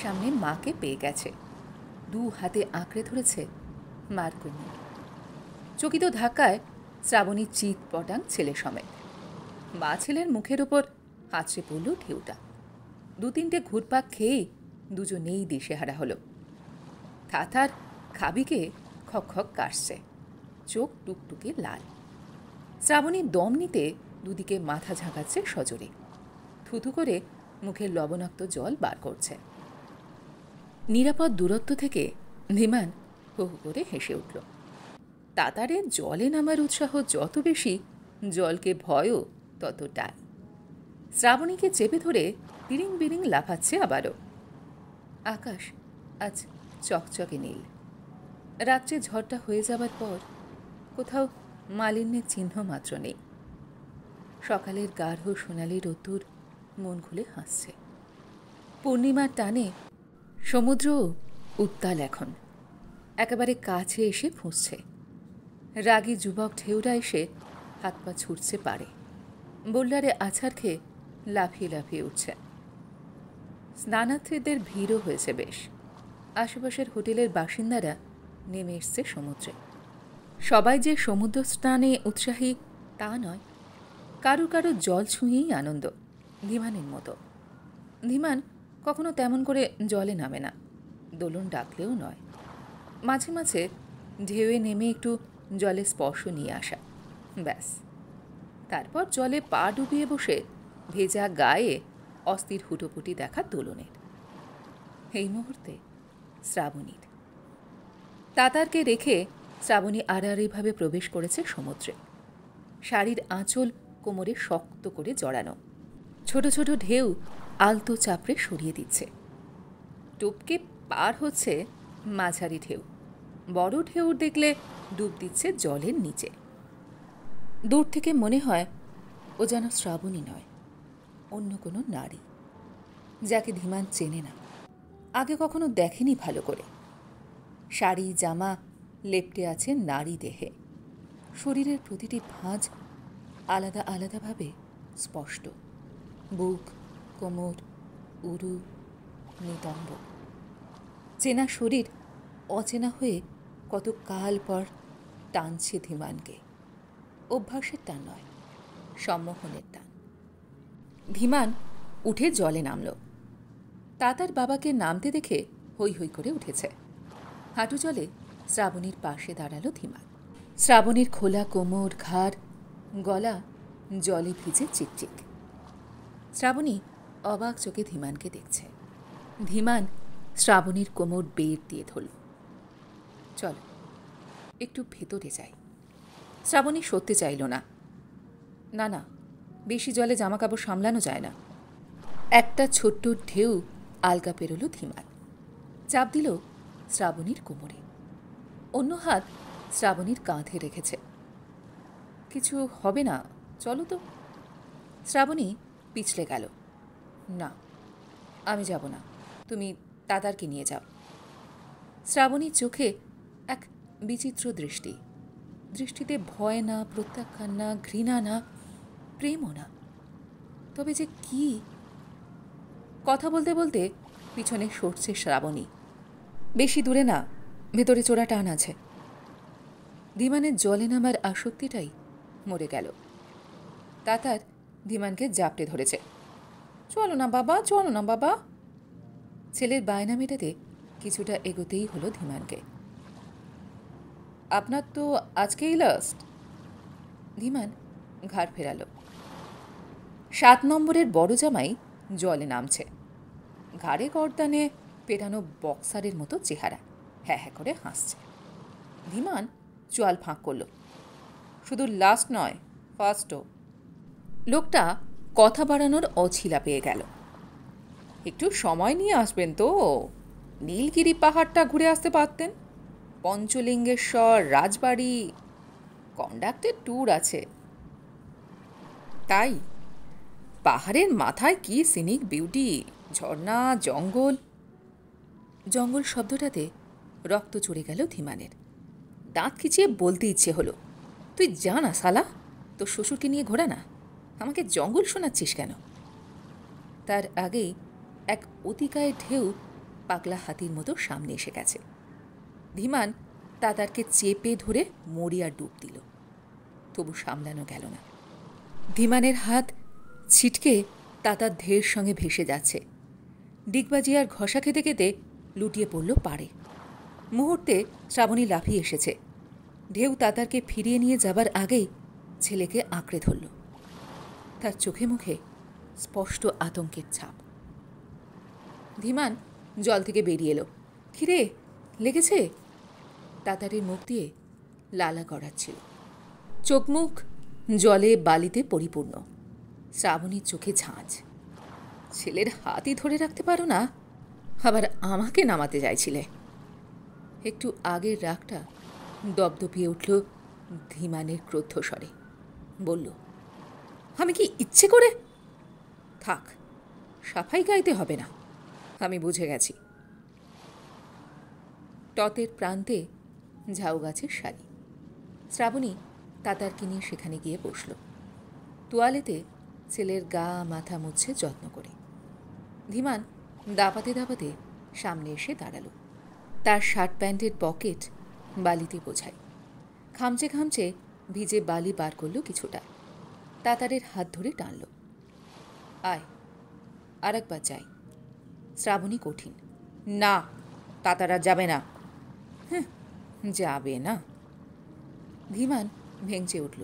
সামনে মাকে পেয়ে গেছে। 2 হাতে আঁকড়ে ধরেছে মার কোমর। চকিত ধাক্কায় শ্রাবণী চিৎ পটাং ছেলে সমেত। মা ছেলের মুখের ওপর আছড়ে পড়ল ঢেউটা। 2-3টে ঘুরপাক খেয়েই দুজনেই দিশেহারা হল। তাতার খাবিকে খক খক কাশছে, চোখ টুকটুকে লাল। শ্রাবণী দম নিতে দুদিকে মাথা ঝাঁকাচ্ছে সজোরে, থুথু করে মুখের লবণাক্ত জল বার করছে। নিরাপদ দূরত্ব থেকে ধীমান হু হু করে হেসে উঠল। তাতারের জলে নামার উৎসাহ যত বেশি, জলকে ভয়ও ততটাই। শ্রাবণীকে চেপে ধরে বিড়িং বিড়িং লাফাচ্ছে আবারও। আকাশ আজ চকচকে নীল। রাত্রে ঝড়টা হয়ে যাবার পর কোথাও মালিন্যের চিহ্ন মাত্র নেই। সকালের গাঢ় সোনালি রোদ্দুর মন খুলে হাসছে। পূর্ণিমার টানে সমুদ্র উত্তাল এখন, একেবারে কাছে এসে ফুঁসছে। রাগী যুবক ঢেউরা এসে হাত পা ছুটছে পারে, বোল্ডারে আছাড় খেয়ে লাফিয়ে লাফিয়ে উঠছে। স্নানার্থীদের ভিড়ও হয়েছে বেশ। আশেপাশের হোটেলের বাসিন্দারা নেমে এসছে সমুদ্রে। সবাই যে সমুদ্র স্নানে উৎসাহী তা নয়, কারো কারো জল ছুঁয়েই আনন্দ। ধীমানের মতো। ধীমান কখনো তেমন করে জলে নামে না, দোলন ডাকলেও নয়। মাঝে মাঝে ঢেউয়ে নেমে একটু জলে স্পর্শ নিয়ে আসা, ব্যাস। তারপর জলে পা ডুবিয়ে বসে ভেজা গায়ে অস্থির হুটোপুটি দেখা দোলনের। এই মুহূর্তে শ্রাবণীর। তাতারকে রেখে শ্রাবণী আড়াআড়িভাবে প্রবেশ করেছে সমুদ্রে। শাড়ির আঁচল কোমরে শক্ত করে জড়ানো। ছোট ছোট ঢেউ আলতো চাপড়ে সরিয়ে দিচ্ছে। টুপকে পার হচ্ছে মাঝারি ঢেউ। বড় ঢেউ দেখলে ডুব দিচ্ছে জলের নিচে। দূর থেকে মনে হয় ও যেন শ্রাবণী নয়, অন্য কোনো নারী, যাকে ধীমান চেনে না, আগে কখনো দেখেনি ভালো করে। শাড়ি জামা লেপ্টে আছে নারী দেহে। শরীরের প্রতিটি ভাঁজ আলাদা আলাদাভাবে স্পষ্ট। বুক, কোমর, উরু, নিতম্ব। চেনা শরীর অচেনা হয়ে কত কাল পর টানছে ধীমানকে। অভ্যাসের টান নয়, সম্মোহনের টান। ধীমান উঠে জলে নামল। তাতার বাবাকে নামতে দেখে হৈ হৈ করে উঠেছে। হাঁটু জলে শ্রাবণীর পাশে দাঁড়ালো ধীমান। শ্রাবণীর খোলা কোমর, ঘাড়, গলা জলে ভিজে চিকচিক। শ্রাবণী অবাক চোখে ধীমানকে দেখছে। ধীমান শ্রাবণীর কোমর বের দিয়ে ধরল। চল একটু ভেতরে যাই। শ্রাবণী সরতে চাইল না। না না, বেশি জলে জামাকাপড় সামলানো যায় না। একটা ছোট্ট ঢেউ আলগা পেরোল ধীমান। চাপ দিল শ্রাবণীর কোমরে। অন্য হাত শ্রাবণীর কাঁধে রেখেছে। কিছু হবে না, চলো তো। শ্রাবণী পিছলে গেল। না, আমি যাব না, তুমি তাতারকে নিয়ে যাও। শ্রাবণীর চোখে এক বিচিত্র দৃষ্টি। দৃষ্টিতে ভয় না, প্রত্যাখ্যান না, ঘৃণা না, প্রেমও না। তবে যে কি! কথা বলতে বলতে পিছনে সরছে শ্রাবণী। বেশি দূরে না, ভেতরে চোরা টান আছে। ধীমানের জলে নামার আসক্তিটাই মরে গেল। তাতার ধীমানকে জাপটে ধরেছে। চলো না বাবা, চলো না বাবা। ছেলের বায়না মেটাতে কিছুটা এগোতেই হলো ধীমানকে। আপনার তো আজকেই লাস্ট। ধীমান ঘাড় ফেরালো। 7 নম্বরের বড় জামাই জলে নামছে। ঘাড়ে গর্দানে পেটানো বক্সারের মতো চেহারা, হ্যাঁ হ্যাঁ করে হাসছে। ধীমান চোয়াল ফাঁক করল। শুধু লাস্ট নয়, ফার্স্টও। লোকটা কথা বাড়ানোর অছিলা পেয়ে গেল। একটু সময় নিয়ে আসবেন তো, নীলগিরি পাহাড়টা ঘুরে আসতে পারতেন। পঞ্চলিঙ্গেশ্বর, রাজবাড়ি, কন্ডাক্টের ট্যুর আছে। তাই পাহাড়ের মাথায় কি সিনিক বিউটি, ঝর্ণা, জঙ্গল। জঙ্গল শব্দটাতে রক্ত চড়ে গেল ধীমানের। দাঁত খিচিয়ে বলতে ইচ্ছে হলো, তুই যা না শালা, তোর শ্বশুরকে নিয়ে ঘোরা না, আমাকে জঙ্গল শোনাচ্ছিস কেন? তার আগেই এক অতিকায় ঢেউ পাগলা হাতির মতো সামনে এসে গেছে। ধীমান তাতারকে চেপে ধরে মরিয়া ডুব দিল। তবু সামলানো গেল না। ধীমানের হাত ছিটকে তাতার ঢেউর সঙ্গে ভেসে যাচ্ছে। ডিগবাজি আর ঘষা খেতে খেতে লুটিয়ে পড়ল পাড়ে। মুহূর্তে শ্রাবণী লাফিয়ে এসেছে। ঢেউ তাতারকে ফিরিয়ে নিয়ে যাবার আগেই ছেলেকে আঁকড়ে ধরল। তার চোখে মুখে স্পষ্ট আতঙ্কের ছাপ। ধীমান জল থেকে বেরিয়ে এলো। কিরে, লেগেছে? তাতারের মুখ দিয়ে লালা গড়াচ্ছিল। চোখ মুখ জলে বালিতে পরিপূর্ণ। শ্রাবণীর চোখে ঝাঁঝ। ছেলের হাতই ধরে রাখতে পারো না, আবার আমাকে নামাতে চাইছিলে। একটু আগের রাগটা দপদপিয়ে উঠল ধীমানের ক্রোদ্ধ স্বরে। বলল, আমি কি ইচ্ছে করে? থাক, সাফাই গাইতে হবে না, আমি বুঝে গেছি। টতের প্রান্তে ঝাউ গাছের সারি। শ্রাবণী তাতারকে নিয়ে সেখানে গিয়ে বসল। তোয়ালেতে ছেলের গা মাথা মুছছে যত্ন করে। ধীমান দাপাতে দাপাতে সামনে এসে দাঁড়াল। তার শার্ট প্যান্টের পকেট বালিতে বোঝায়। খামচে খামচে ভিজে বালি বার করল কিছুটা। তাতারের হাত ধরে টানল। আয়, আর একবার যাই। শ্রাবণী কঠিন। না, তাতারা যাবে না। হ্যাঁ, যাবে না। ধীমান ভেঙচে উঠল।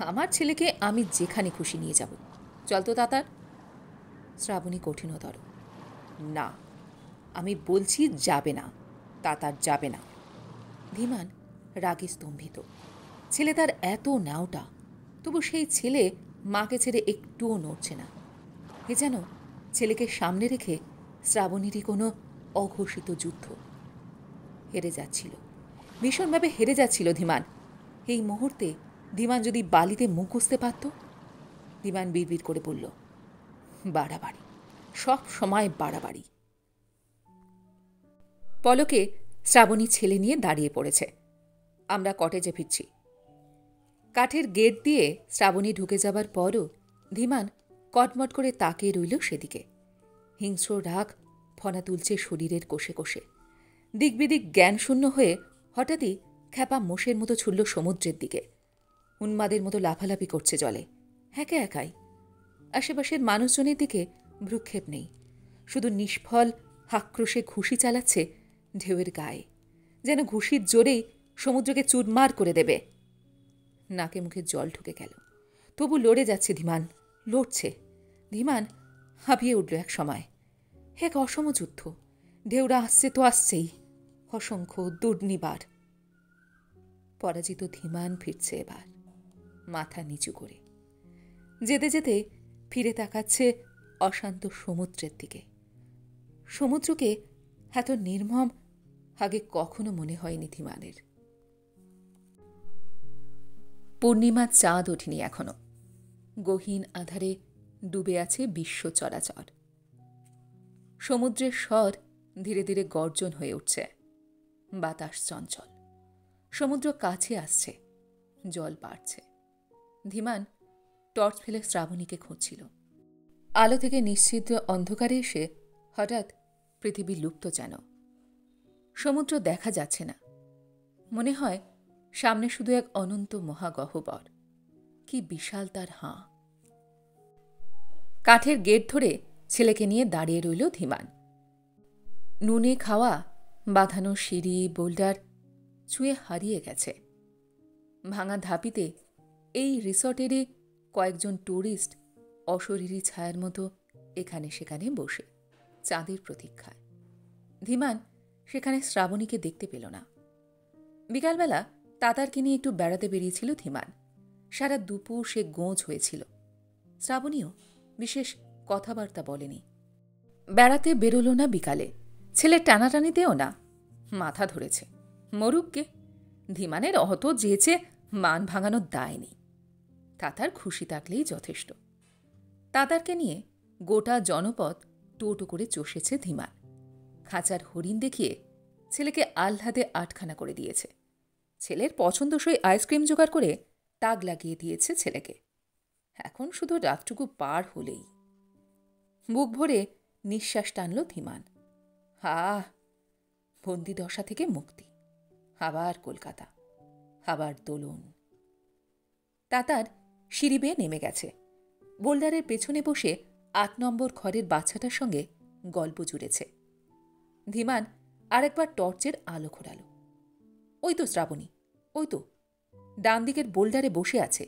আমার ছেলেকে আমি যেখানে খুশি নিয়ে যাব। চল তো তাতার। শ্রাবণী কঠিনতর। না, আমি বলছি যাবে না, তাতার যাবে না। ধীমান রাগে স্তম্ভিত। ছেলে তার এত নাওটা, তবু সেই ছেলে মাকে ছেড়ে একটুও নড়ছে না। এ যেন ছেলেকে সামনে রেখে শ্রাবণীরই কোনো অঘোষিত যুদ্ধ। হেরে যাচ্ছিল, ভীষণভাবে হেরে যাচ্ছিল ধীমান। এই মুহূর্তে ধীমান যদি বালিতে মুখ গুজতে পারত। ধীমান বিড়বিড় করে বলল, বাড়াবাড়ি, সব সময় বাড়াবাড়ি। পলকে শ্রাবণী ছেলে নিয়ে দাঁড়িয়ে পড়েছে। আমরা কটেজে ফিরছি। কাঠের গেট দিয়ে শ্রাবণী ঢুকে যাবার পরও ধীমান কটমট করে তাকিয়ে রইল সেদিকে। হিংস্র রাগ ফনা তুলছে শরীরের কোষে কোষে। দিকবিদিক জ্ঞানশূন্য হয়ে হঠাৎই খ্যাপা মোষের মতো ছুটল সমুদ্রের দিকে। উন্মাদের মতো লাফালাফি করছে জলে, একা একাই। আশেপাশের মানুষজনের দিকে ভ্রুক্ষেপ নেই, শুধু নিষ্ফল আক্রোশে ঘুষি চালাচ্ছে ঢেউয়ের গায়ে, যেন ঘুষির জোরেই সমুদ্রকে চুরমার করে দেবে। নাকে মুখে জল ঢুকে গেল, তবু লড়ে যাচ্ছে ধীমান, লড়ছে। ধীমান হাঁপিয়ে উঠল এক সময়। এক অসম যুদ্ধ। ঢেউরা আসছে তো আসছেই, অসংখ্য দুর্নিবার। পরাজিত ধীমান ফিরছে এবার, মাথা নিচু করে। যেতে যেতে ফিরে তাকাচ্ছে অশান্ত সমুদ্রের দিকে। সমুদ্রকে এত নির্মম আগে কখনো মনে হয়নি ধীমানের। পূর্ণিমার চাঁদ ওঠেনি এখনো। গহীন আধারে ডুবে আছে বিশ্ব চরাচর। সমুদ্রের স্বর ধীরে ধীরে গর্জন হয়ে উঠছে। বাতাস চঞ্চল। সমুদ্র কাছে আসছে, জল বাড়ছে। ধীমান টর্চ ফেলে শ্রাবণীকে খুঁজছিল। আলো থেকে নিশ্চিত অন্ধকারে এসে হঠাৎ পৃথিবী লুপ্ত যেন। সমুদ্র দেখা যাচ্ছে না। মনে হয় সামনে শুধু এক অনন্ত মহাগহ্বর। কি বিশাল তার হাঁ। কাঠের গেট ধরে ছেলেকে নিয়ে দাঁড়িয়ে রইল ধীমান। নুনে খাওয়া বাঁধানো সিঁড়ি বোল্ডার ছুঁয়ে হারিয়ে গেছে। ভাঙা ধাপিতে এই রিসর্টেরই কয়েকজন ট্যুরিস্ট অশরীরী ছায়ার মতো এখানে সেখানে বসে চাঁদের প্রতীক্ষায়। ধীমান সেখানে শ্রাবণীকে দেখতে পেল না। বিকালবেলা তাতারকে নিয়ে একটু বেড়াতে বেরিয়েছিল ধীমান। সারা দুপুর সে গোঁজ হয়েছিল। শ্রাবণীও বিশেষ কথাবার্তা বলেনি। বেড়াতে বেরোল না বিকালে, ছেলে টানাটানিতেও না। মাথা ধরেছে, মরুককে। ধীমানের অহত যেচে মান ভাঙানোর দায় নেই। তাতার খুশি থাকলেই যথেষ্ট। তাতারকে নিয়ে গোটা জনপদ টোটো করে চষেছে ধীমান। খাঁচার হরিণ দেখিয়ে ছেলেকে আহ্লাদে আটখানা করে দিয়েছে। ছেলের পছন্দসই আইসক্রিম জোগাড় করে তাক লাগিয়ে দিয়েছে ছেলেকে। এখন শুধু রাতটুকু পার হলেই। বুক ভরে নিঃশ্বাস টানল ধীমান। বন্দিদশা থেকে মুক্তি। আবার কলকাতা, আবার দোলন। তাতার সিঁড়ি বেয়ে নেমে গেছে। বোল্ডারের পেছনে বসে ৮ নম্বর ঘরের বাচ্চাটার সঙ্গে গল্প জুড়েছে। ধীমান আরেকবার টর্চের আলো ঘোরাল। ওই তো শ্রাবণী, ওই তো ডান দিকের বোল্ডারে বসে আছে।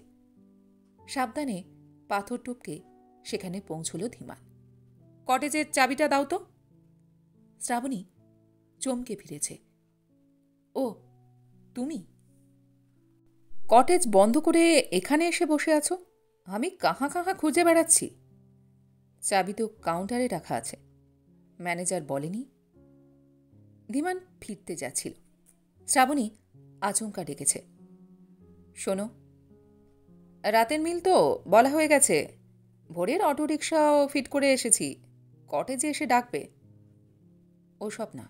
সাবধানে পাথর টপকে সেখানে পৌঁছল ধীমান। কটেজের চাবিটা দাও তো। শ্রাবণী চমকে ফিরেছে। ও তুমি? কটেজ বন্ধ করে এখানে এসে বসে আছো? আমি কাহা কাহা খুঁজে বেড়াচ্ছি। চাবি তো কাউন্টারে রাখা আছে, ম্যানেজার বলেনি? ধীমান ফিরতে যাচ্ছিল। শ্রাবণী আচমকা ডেকেছে, শোনো, রাতের মিল তো বলা হয়ে গেছে, ভোরের অটোরিকশাও ফিট করে এসেছি, কটেজে এসে ডাকবে। ওসব না,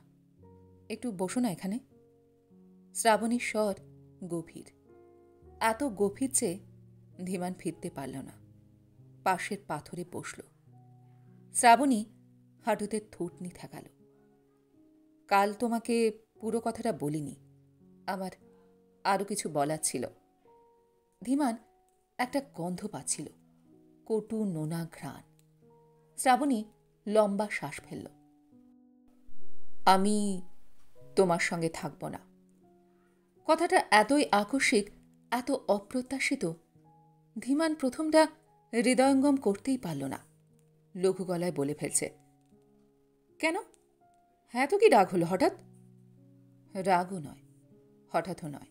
একটু বসো না এখানে। শ্রাবণীর স্বর গভীর, এত গভীর যে ধীমান ফিরতে পারল না। পাশের পাথরে বসল। শ্রাবণী হাঁটুতে থুতনি ঠেকাল। কাল তোমাকে পুরো কথাটা বলিনি, আমার আরও কিছু বলার ছিল। ধীমান একটা গন্ধ পাচ্ছিল, কটু নোনা ঘ্রাণ। শ্রাবণী লম্বা শ্বাস ফেলল। আমি তোমার সঙ্গে থাকব না। কথাটা এতই আকস্মিক, এত অপ্রত্যাশিত, ধীমান প্রথমটা হৃদয়ঙ্গম করতেই পারল না। লঘু গলায় বলে ফেলছে, কেন? হ্যাঁ তো কি রাগ হলো হঠাৎ? রাগও নয়, হঠাৎও নয়।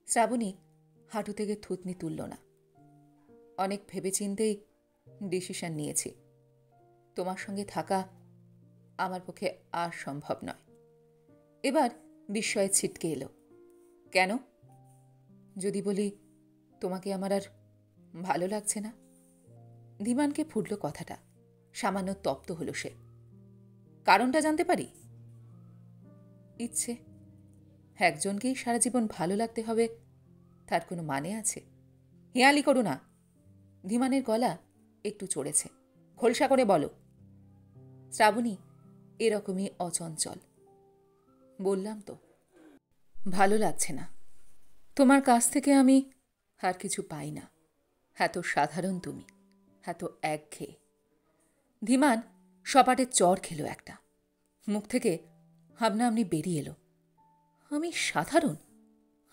শ্রাবণী হাঁটু থেকে থুতনি তুলল না। অনেক ভেবেচিন্তেই ডিসিশন নিয়েছি, তোমার সঙ্গে থাকা আমার পক্ষে আর সম্ভব নয়। এবার বিস্ময়ে ছিটকে এলো। কেন? যদি বলি তোমাকে আমার আর ভালো লাগছে না? ধীমানকে ফুটল কথাটা, সামান্য তপ্ত হলো সে। কারণটা জানতে পারি? ইচ্ছে। একজনকেই সারা জীবন ভালো লাগতে হবে তার কোনো মানে আছে? হেয়ালি করো না। ধীমানের গলা একটু চড়েছে। খোলসা করে বলো। শ্রাবণী এরকমই অচঞ্চল। বললাম তো, ভালো লাগছে না। তোমার কাছ থেকে আমি আর কিছু পাই না। এত সাধারণ তুমি, এত একঘেয়ে। ধীমান সপাটে চড় খেল একটা। মুখ থেকে হাবনা আমনি বেরিয়ে এলো। আমি সাধারণ?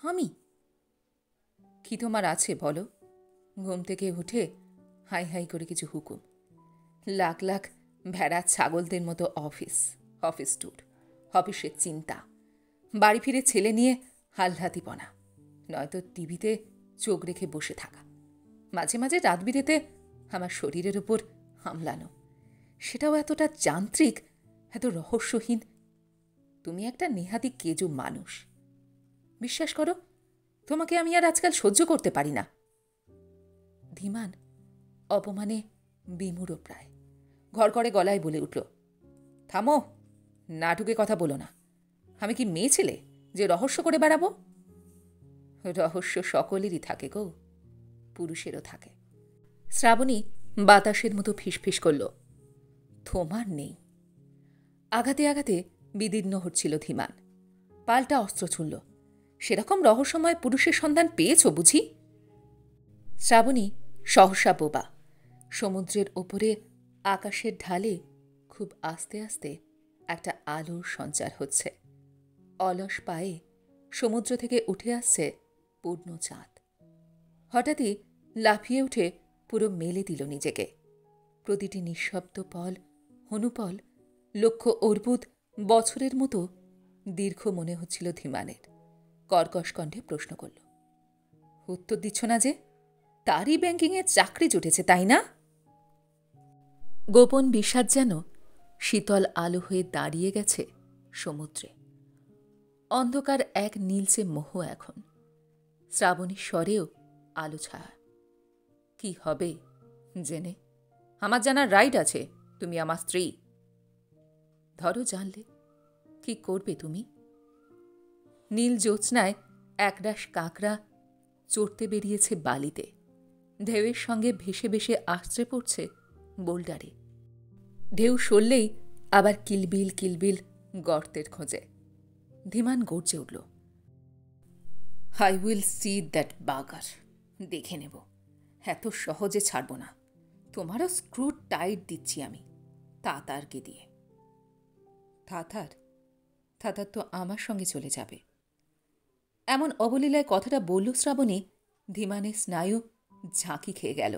আমি? কি তোমার আছে বলো? ঘুম থেকে উঠে হাই হাই করে কিছু হুকুম, লাখ লাখ ভেড়া ছাগলদের মতো অফিস ট্যুর, অফিসের চিন্তা, বাড়ি ফিরে ছেলে নিয়ে হালহাতিপনা, নয়তো টিভিতে চোখ রেখে বসে থাকা, মাঝে মাঝে রাত বিরেতে আমার শরীরের উপর হামলানো, সেটাও এতটা যান্ত্রিক, এত রহস্যহীন। তুমি একটা নেহাতি কেজো মানুষ। বিশ্বাস করো, তোমাকে আমি আর আজকাল সহ্য করতে পারি না। ধীমান অপমানে বিমূঢ় প্রায় ঘর করে গলায় বলে উঠল, থামো, নাটুকে কথা বলো না। আমি কি মেয়ে ছেলে যে রহস্য করে বেড়াবো? রহস্য সকলেরই থাকে গো, পুরুষেরও থাকে। শ্রাবণী বাতাসের মতো ফিসফিস করল, তোমার নেই। আঘাতে আঘাতে বিদীর্ণ হচ্ছিল ধীমান। পাল্টা অস্ত্র ছুঁড়ল, সেরকম রহস্যময় পুরুষের সন্ধান পেয়েছ বুঝি? শ্রাবণী সহসা বোবা। সমুদ্রের ওপরে আকাশের ঢালে খুব আস্তে আস্তে একটা আলোর সঞ্চার হচ্ছে। অলস পায়ে সমুদ্র থেকে উঠে আসছে পূর্ণ চাঁদ। হঠাৎই লাফিয়ে উঠে পুরো মেলে দিল নিজেকে। প্রতিটি নিঃশব্দ পল, হনুপল, লক্ষ্য অর্বুদ বছরের মতো দীর্ঘ মনে হচ্ছিল ধীমানের। কর্কশ কণ্ঠে প্রশ্ন করল, উত্তর দিচ্ছ না যে? তারই ব্যাংকিংয়ের চাকরি জুটেছে, তাই না? গোপন বিষাদ যেন শীতল আলো হয়ে দাঁড়িয়ে গেছে সমুদ্রে। অন্ধকার এক নীলচে মোহ এখন। শ্রাবণী স্বরেও আলো ছায়া। কি হবে জেনে? আমার জানার রাইট আছে তুমি আমার স্ত্রী। ধরো জানলে কি করবে তুমি? নীল জ্যোৎস্নায় একরাশ কাঁকড়া চড়তে বেরিয়েছে বালিতে। ঢেউয়ের সঙ্গে ভেসে ভেসে আছড়ে পড়ছে বোল্ডারে। ঢেউ সরলেই আবার কিলবিল কিলবিল গর্তের খোঁজে। ধীমান গর্জে উঠল, আই উইল সি দ্যাট বাগার। দেখে নেব, এত সহজে ছাড়ব না। তোমারও স্ক্রু টাইট দিচ্ছি আমি, তাতারকে দিয়ে। তাতার? তাতার তো আমার সঙ্গে চলে যাবে। এমন অবলীলায় কথাটা বলল শ্রাবণী, ধীমানের স্নায়ু ঝাঁকি খেয়ে গেল।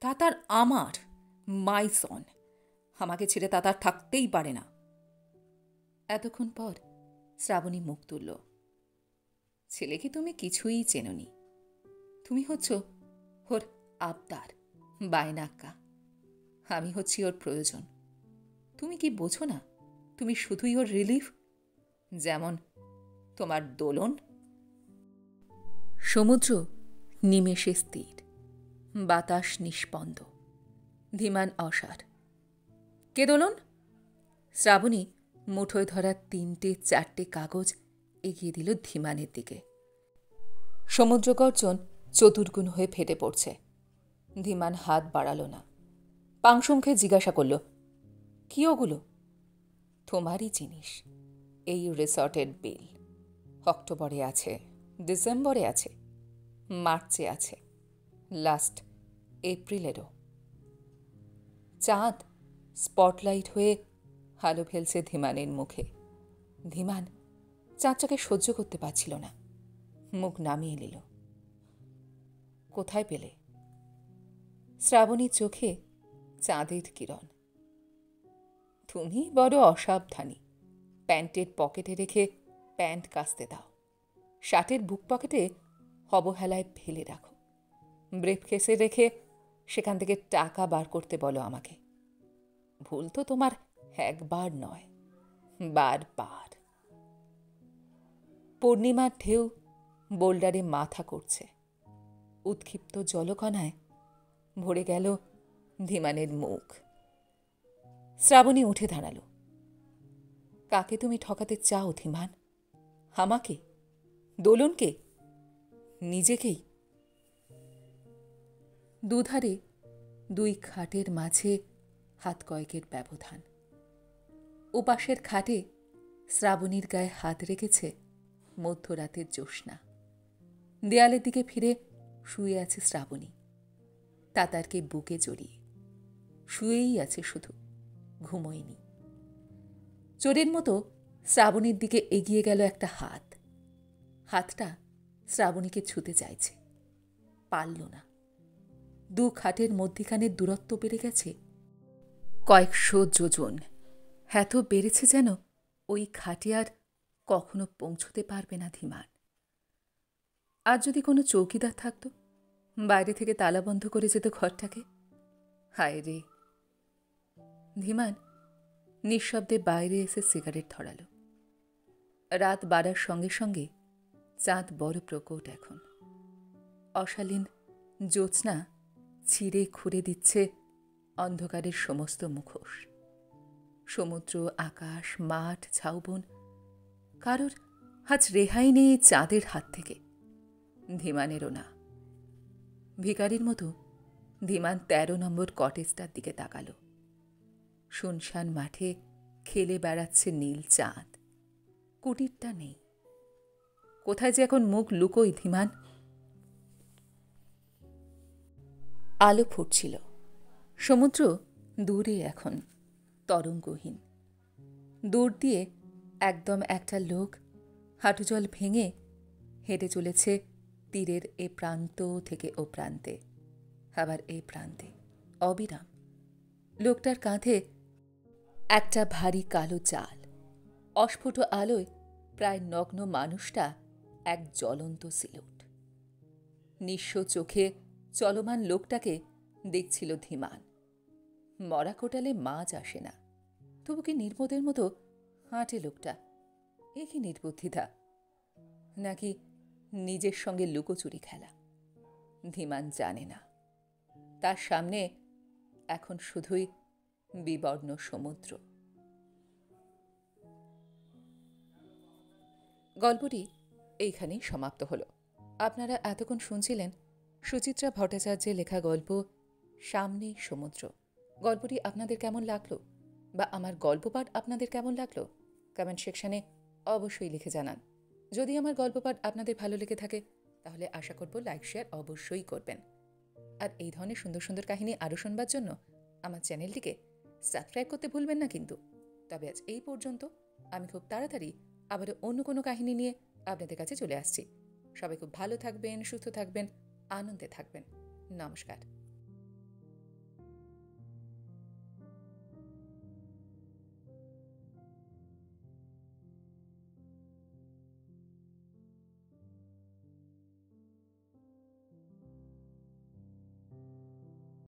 তাতার আমার, মাই সন। আমাকে ছেড়ে তাতার থাকতেই পারে না। এতক্ষণ পর শ্রাবণী মুখ তুলল, ছেলেকে তুমি কিছুই চেনোনি। তুমি হচ্ছ ওর আবদার, বায়নাক্কা। আমি হচ্ছি ওর প্রয়োজন। তুমি কি বোঝো না? তুমি শুধুই ওর রিলিফ, যেমন তোমার দোলন। সমুদ্র নিমেষে স্থির, বাতাস নিষ্পন্দ, ধীমান অসাড়। কে দোলন? শ্রাবণী মুঠোয় ধরা 3-4টে কাগজ এগিয়ে দিল ধীমানের দিকে। সমুদ্র গর্জন চতুর্গুণ হয়ে ফেটে পড়ছে। ধীমান হাত বাড়াল না, পাংশুমুখে জিজ্ঞাসা করল, কি ওগুলো? তোমারই জিনিস, এই রিসর্টের বিল। অক্টোবরে আছে, ডিসেম্বরে আছে, মার্চে আছে, লাস্ট এপ্রিলেরও। চাঁদ স্পটলাইট হয়ে আলো ফেলছে ধীমানের মুখে। ধীমান চাঁদটাকে সহ্য করতে পারছিল না, মুখ নামিয়ে নিল। কোথায় পেলে? শ্রাবণীর চোখে চাঁদের কিরণ। তুমি বড় অসাবধানী। প্যান্টের পকেটে রেখে প্যান্ট কাচতে দাও, শার্টের বুক পকেটে অবহেলায় ফেলে রাখো, ব্রিফকেসে রেখে সেখান থেকে টাকা বার করতে বলো আমাকে। ভুল তো তোমার একবার নয়, বারবার। পূর্ণিমার ঢেউ বোল্ডারে মাথা করছে। উৎক্ষিপ্ত জলকণায় ভরে গেল ধীমানের মুখ। শ্রাবণী উঠে দাঁড়াল। কাকে তুমি ঠকাতে চাও ধীমান? আমাকে? দোলনকে? নিজেকেই? দুধারে 2 খাটের মাঝে হাত কয়েকের ব্যবধান। ওপাশের খাটে শ্রাবণীর গায়ে হাত রেখেছে মধ্যরাতের জ্যোৎস্না। দেয়ালের দিকে ফিরে শুয়ে আছে শ্রাবণী, তাতারকে বুকে জড়িয়ে। শুয়েই আছে শুধু, ঘুমোয়নি। চোরের মতো শ্রাবণীর দিকে এগিয়ে গেল একটা হাত। হাতটা শ্রাবণীকে ছুতে চাইছে, পারল না। 2 খাটের মধ্যিখানের দূরত্ব বেড়ে গেছে কয়েকশো যোজন। এত বেড়েছে যেন ওই খাটে আর কখনো পৌঁছতে পারবে না ধীমান। আর যদি কোনো চৌকিদার থাকত, বাইরে থেকে তালা বন্ধ করে যেত ঘরটাকে। হায় রে! ধীমান নিঃশব্দে বাইরে এসে সিগারেট ধরাল। রাত বাড়ার সঙ্গে সঙ্গে চাঁদ বড় প্রকট এখন। অশালীন জ্যোৎস্না ছিঁড়ে খুঁড়ে দিচ্ছে অন্ধকারের সমস্ত মুখোশ। সমুদ্র, আকাশ, মাঠ, ঝাউবন, কারোর আজ রেহাই নেই চাঁদের হাত থেকে। ধীমানেরও না। ভিখারির মতো ধীমান 13 নম্বর কটেজটার দিকে তাকাল। শুনশান মাঠে খেলে বেড়াচ্ছে নীল চাঁদ। কুটিরটা নেই। কোথায় যে এখন মুখ লুকোই ধীমান? আলো ফুটছিল। সমুদ্র দূরে এখন, তরঙ্গহীন। দূর দিয়ে একদম একটা লোক হাঁটুজল ভেঙে হেঁটে চলেছে তীরের এ প্রান্ত থেকে ও প্রান্তে, আবার এই প্রান্তে, অবিরাম। লোকটার কাঁধে একটা ভারী কালো জাল। অস্ফুট আলোয় প্রায় নগ্ন মানুষটা এক জ্বলন্ত সিলুট। নিঃস্ব চোখে চলমান লোকটাকে দেখছিল ধীমান। মরা কোটালে মাছ আসে না, তবু কি নির্বোধের মতো হাঁটে লোকটা? এ কি নির্বুদ্ধিতা, নাকি নিজের সঙ্গে লুকোচুরি খেলা? ধীমান জানে না। তার সামনে এখন শুধুই বিবর্ণ সমুদ্র। গল্পটি এইখানেই সমাপ্ত হল। আপনারা এতক্ষণ শুনছিলেন সুচিত্রা ভট্টাচার্যের লেখা গল্প সামনেই সমুদ্র। গল্পটি আপনাদের কেমন লাগলো, বা আমার গল্প পাঠ আপনাদের কেমন লাগলো, কমেন্ট সেকশনে অবশ্যই লিখে জানান। যদি আমার গল্প পাঠ আপনাদের ভালো লেগে থাকে, তাহলে আশা করব লাইক শেয়ার অবশ্যই করবেন। আর এই ধরনের সুন্দর সুন্দর কাহিনী আরও শুনবার জন্য আমার চ্যানেলটিকে সাবস্ক্রাইব করতে ভুলবেন না কিন্তু। তবে আজ এই পর্যন্ত। আমি খুব তাড়াতাড়ি আবারও অন্য কোনো কাহিনী নিয়ে আপনাদের কাছে চলে আসছি। সবাই খুব ভালো থাকবেন, সুস্থ থাকবেন, আনন্দে থাকবেন। নমস্কার।